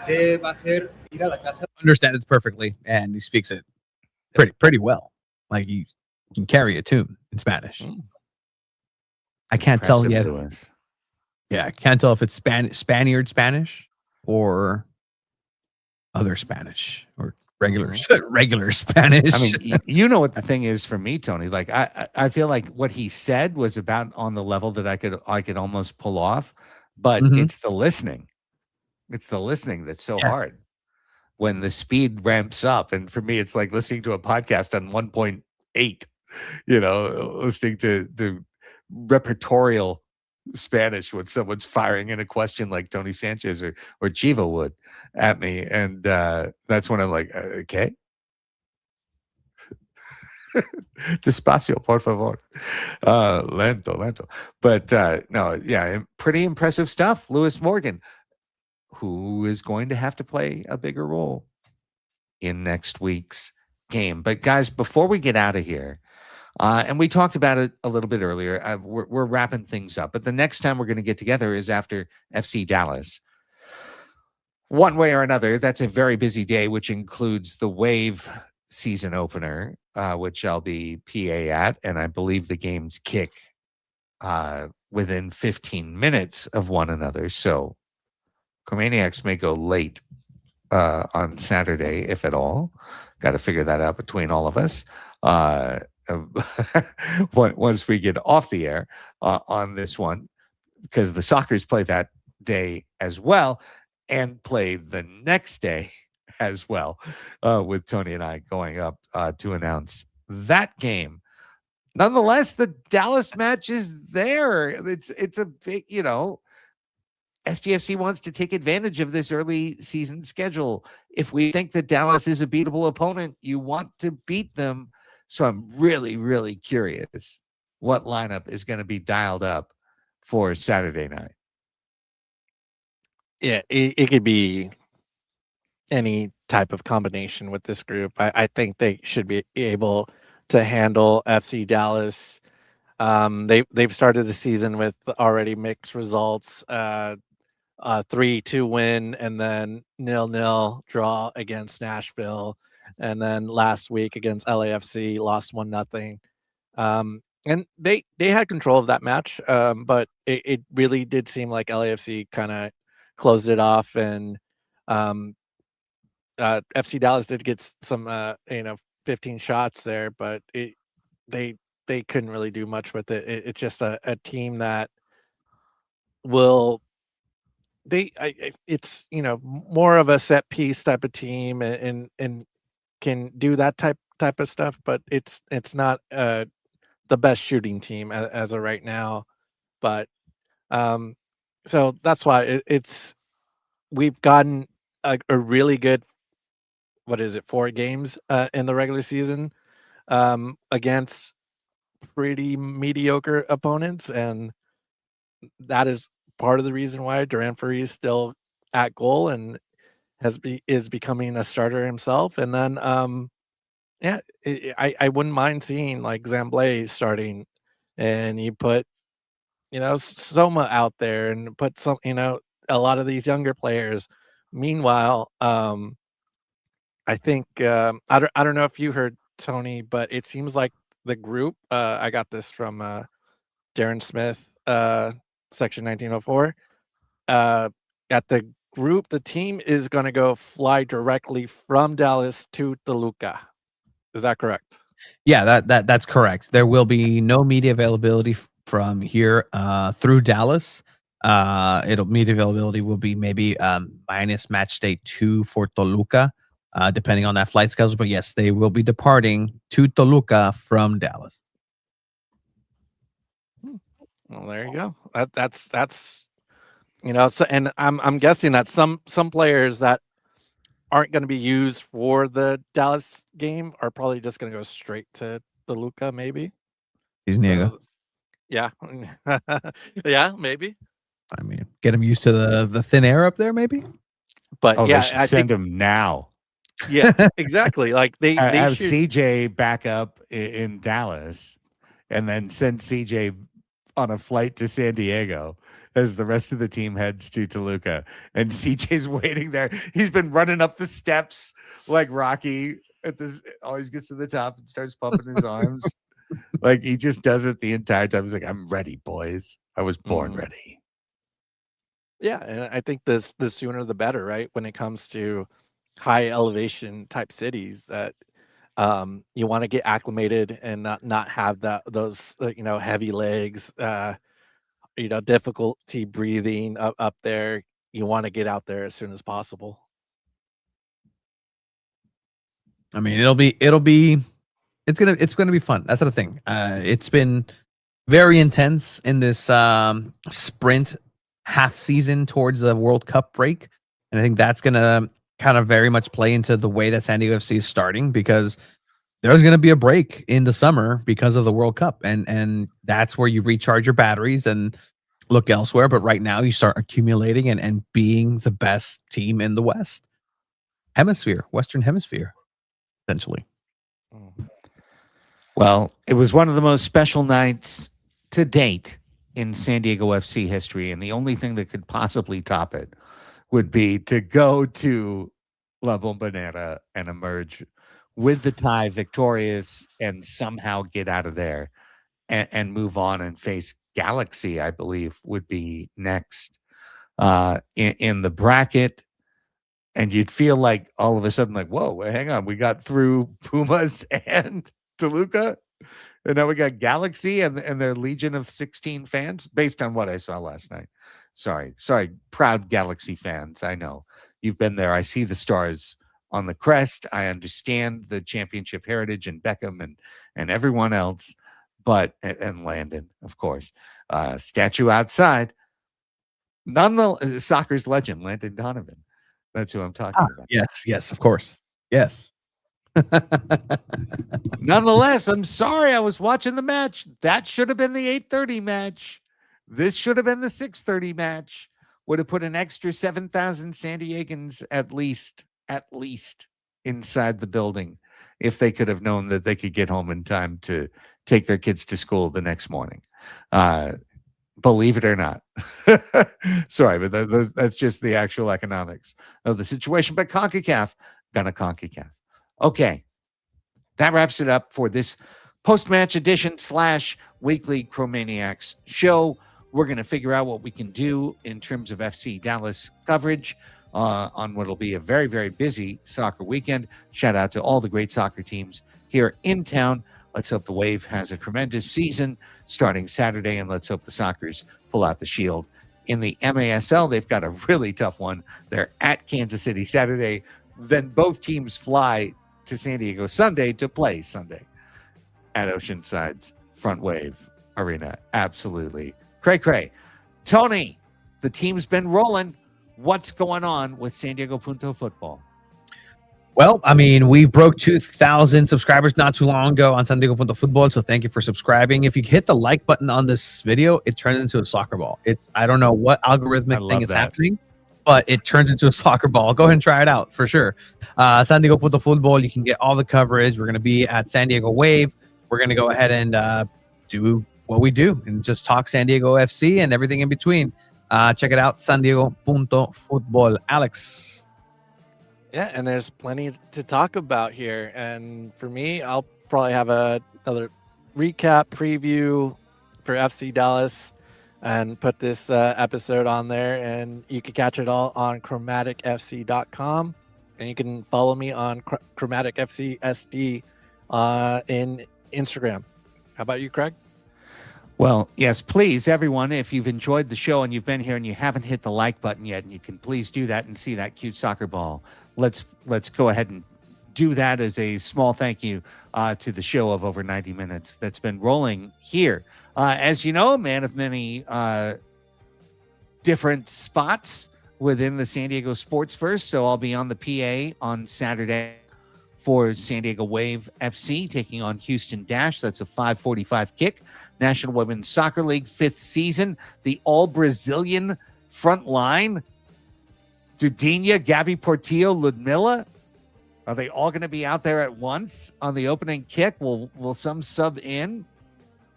¿Qué va a ser ir a la casa? Understand it perfectly, and he speaks it pretty well. Like he can carry a tune in Spanish. I can't tell yet. Yeah, I can't tell if it's Spaniard Spanish or other Spanish or regular Spanish. I mean, you know what the thing is for me, Tony. Like I feel like what he said was about on the level that I could almost pull off, but it's the listening. It's the listening that's so hard when the speed ramps up. And for me, it's like listening to a podcast on 1.8. You know, listening to repertorial Spanish when someone's firing in a question like Tony Sanchez or Chiva would at me, and that's when I'm like, okay, despacio, por favor, lento. But no, yeah, pretty impressive stuff. Lewis Morgan, who is going to have to play a bigger role in next week's game. But guys, before we get out of here. And we talked about it a little bit earlier. We're wrapping things up. But the next time we're going to get together is after FC Dallas. One way or another, that's a very busy day, which includes the Wave season opener, which I'll be PA at. And I believe the games kick within 15 minutes of one another. So Chromaniacs may go late on Saturday, if at all. Got to figure that out between all of us. Once we get off the air on this one, because the Sockers play that day as well and play the next day as well, with Tony and I going up to announce that game. Nonetheless, the Dallas match is there. It's a big, SDFC wants to take advantage of this early season schedule. If we think that Dallas is a beatable opponent, you want to beat them. So I'm really, really curious what lineup is going to be dialed up for Saturday night. Yeah, it could be any type of combination with this group. I think they should be able to handle FC Dallas. They've started the season with already mixed results. 3-2 win and then 0-0 draw against Nashville. And then last week against LAFC, lost 1-0. And they had control of that match, but it really did seem like LAFC kind of closed it off. And FC Dallas did get some, 15 shots there, but they couldn't really do much with it. It's just a team that will. It's more of a set piece type of team and can do that type of stuff, but it's not the best shooting team as of right now. But so that's why we've gotten a really good 4 games in the regular season against pretty mediocre opponents, and that is part of the reason why Duran Ferry is still at goal and is becoming a starter himself. And then I wouldn't mind seeing like Zamblay starting, and you put Soma out there and put some a lot of these younger players. Meanwhile, I think I don't know if you heard, Tony, but it seems like the group, I got this from Darren Smith, section 1904, at the group, the team is going to fly directly from Dallas to Toluca. Is that correct? Yeah, that's correct. There will be no media availability from here through Dallas. Media availability will be maybe minus match day 2 for Toluca, depending on that flight schedule. But yes, they will be departing to Toluca from Dallas. Well, there you go. That's so, and I'm guessing that some players that aren't going to be used for the Dallas game are probably just going to go straight to Toluca, maybe. SanDiego. Yeah. Yeah, maybe. I mean, get them used to the thin air up there, maybe. But Oh, yeah, they should I send think him now. yeah, exactly. Like they Have should. CJ back up in Dallas, and then send CJ on a flight to San Diego as the rest of the team heads to Toluca. And CJ's waiting there. He's been running up the steps like Rocky at this. Always gets to the top and starts pumping his arms. Like he just does it the entire time. He's like, "I'm ready, boys. I was born ready." Yeah, and I think the sooner the better, right? When it comes to high elevation type cities, that you want to get acclimated and not have those heavy legs, difficulty breathing up there. You want to get out there as soon as possible. I mean, it's gonna be fun. That's the thing. It's been very intense in this sprint half season towards the World Cup break, and I think that's gonna kind of very much play into the way that San Diego FC is starting, because there's going to be a break in the summer because of the World Cup, and that's where you recharge your batteries and look elsewhere. But right now you start accumulating and being the best team in the Western Hemisphere, essentially. Well, it was one of the most special nights to date in San Diego FC history, and the only thing that could possibly top it would be to go to La Bombonera and emerge with the tie victorious and somehow get out of there and move on and face Galaxy, I believe, would be next in the bracket. And you'd feel like all of a sudden, like, whoa, hang on, we got through Pumas and Toluca, and now we got Galaxy and their legion of 16 fans, based on what I saw last night. Sorry, proud Galaxy fans. I know you've been there. I see the stars on the crest. I understand the championship heritage and Beckham and everyone else, but and Landon, of course, statue outside. Soccer's legend, Landon Donovan. That's who I'm talking about. Yes, of course. Yes. Nonetheless, I'm sorry. I was watching the match. That should have been the 8:30 match. This should have been the 6:30 match. Would have put an extra 7,000 San Diegans at least inside the building, if they could have known that they could get home in time to take their kids to school the next morning. Believe it or not. Sorry, but that's just the actual economics of the situation. But CONCACAF, gonna CONCACAF. Okay, that wraps it up for this post-match edition / weekly Chromaniacs show. We're going to figure out what we can do in terms of FC Dallas coverage on what will be a very, very busy soccer weekend. Shout out to all the great soccer teams here in town. Let's hope the Wave has a tremendous season starting Saturday, and let's hope the Sockers pull out the shield. In the MASL, they've got a really tough one. They're at Kansas City Saturday. Then both teams fly to San Diego Sunday to play Sunday at Oceanside's Front Wave Arena. Absolutely. Cray. Tony, the team's been rolling. What's going on with SanDiego.Futbol? Well, I mean, we broke 2,000 subscribers not too long ago on SanDiego.Futbol, so thank you for subscribing. If you hit the like button on this video, it turns into a soccer ball. I don't know what algorithmic thing is happening, but it turns into a soccer ball. Go ahead and try it out for sure. SanDiego.Futbol, you can get all the coverage. We're going to be at San Diego Wave. We're going to go ahead and do what we do and just talk San Diego FC and everything in between. Check it out, SanDiego.Futbol. Alex. Yeah, and there's plenty to talk about here. And for me, I'll probably have another recap preview for FC Dallas and put this episode on there. And you can catch it all on chromaticfc.com. And you can follow me on chromaticfcsd in Instagram. How about you, Craig? Well, yes, please, everyone, if you've enjoyed the show and you've been here and you haven't hit the like button yet, and you can please do that and see that cute soccer ball. Let's go ahead and do that as a small thank you to the show of over 90 minutes that's been rolling here. As you know, a man of many different spots within the San Diego Sportsverse. So I'll be on the PA on Saturday for San Diego Wave FC taking on Houston Dash. That's a 5:45 kick. National Women's Soccer League 5th season. The all-Brazilian front line Dudinha, Gabby Portillo, Ludmilla. Are they all going to be out there at once on the opening kick? Will some sub in?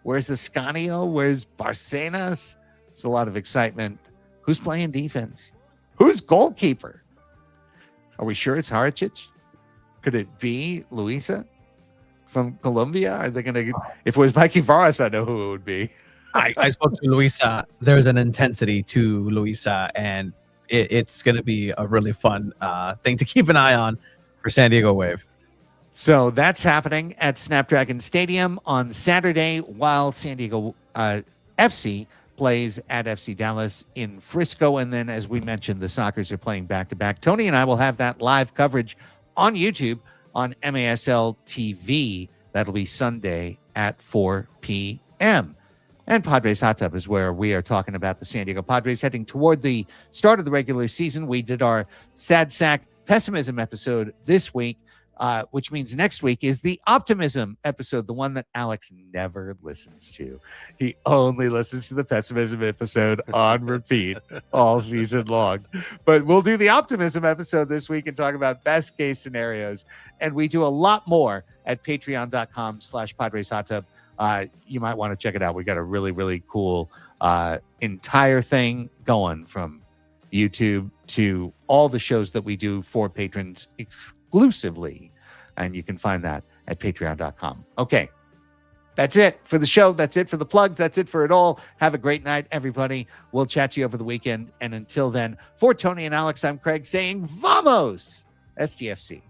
Where's Ascanio? Where's Barcenas? There's a lot of excitement. Who's playing defense? Who's goalkeeper? Are we sure it's Haracic? Could it be Luisa from Colombia? Are they going to? If it was Mikey Varas, I know who it would be. I spoke to Luisa. There's an intensity to Luisa, and it's going to be a really fun thing to keep an eye on for San Diego Wave. So that's happening at Snapdragon Stadium on Saturday, while San Diego FC plays at FC Dallas in Frisco. And then, as we mentioned, the Sockers are playing back-to-back. Tony and I will have that live coverage on YouTube on MASL TV. That'll be Sunday at 4 p.m. And Padres Hot Tub is where we are talking about the San Diego Padres heading toward the start of the regular season. We did our Sad Sack Pessimism episode this week, which means next week is the Optimism episode, the one that Alex never listens to. He only listens to the Pessimism episode on repeat all season long. But we'll do the Optimism episode this week and talk about best case scenarios. And we do a lot more at patreon.com/Padres Hot Tub. You might want to check it out. We got a really, really cool entire thing going, from YouTube to all the shows that we do for patrons exclusively. And you can find that at patreon.com. Okay. That's it for the show. That's it for the plugs. That's it for it all. Have a great night, everybody. We'll chat to you over the weekend. And until then, for Tony and Alex, I'm Craig saying, Vamos, SDFC.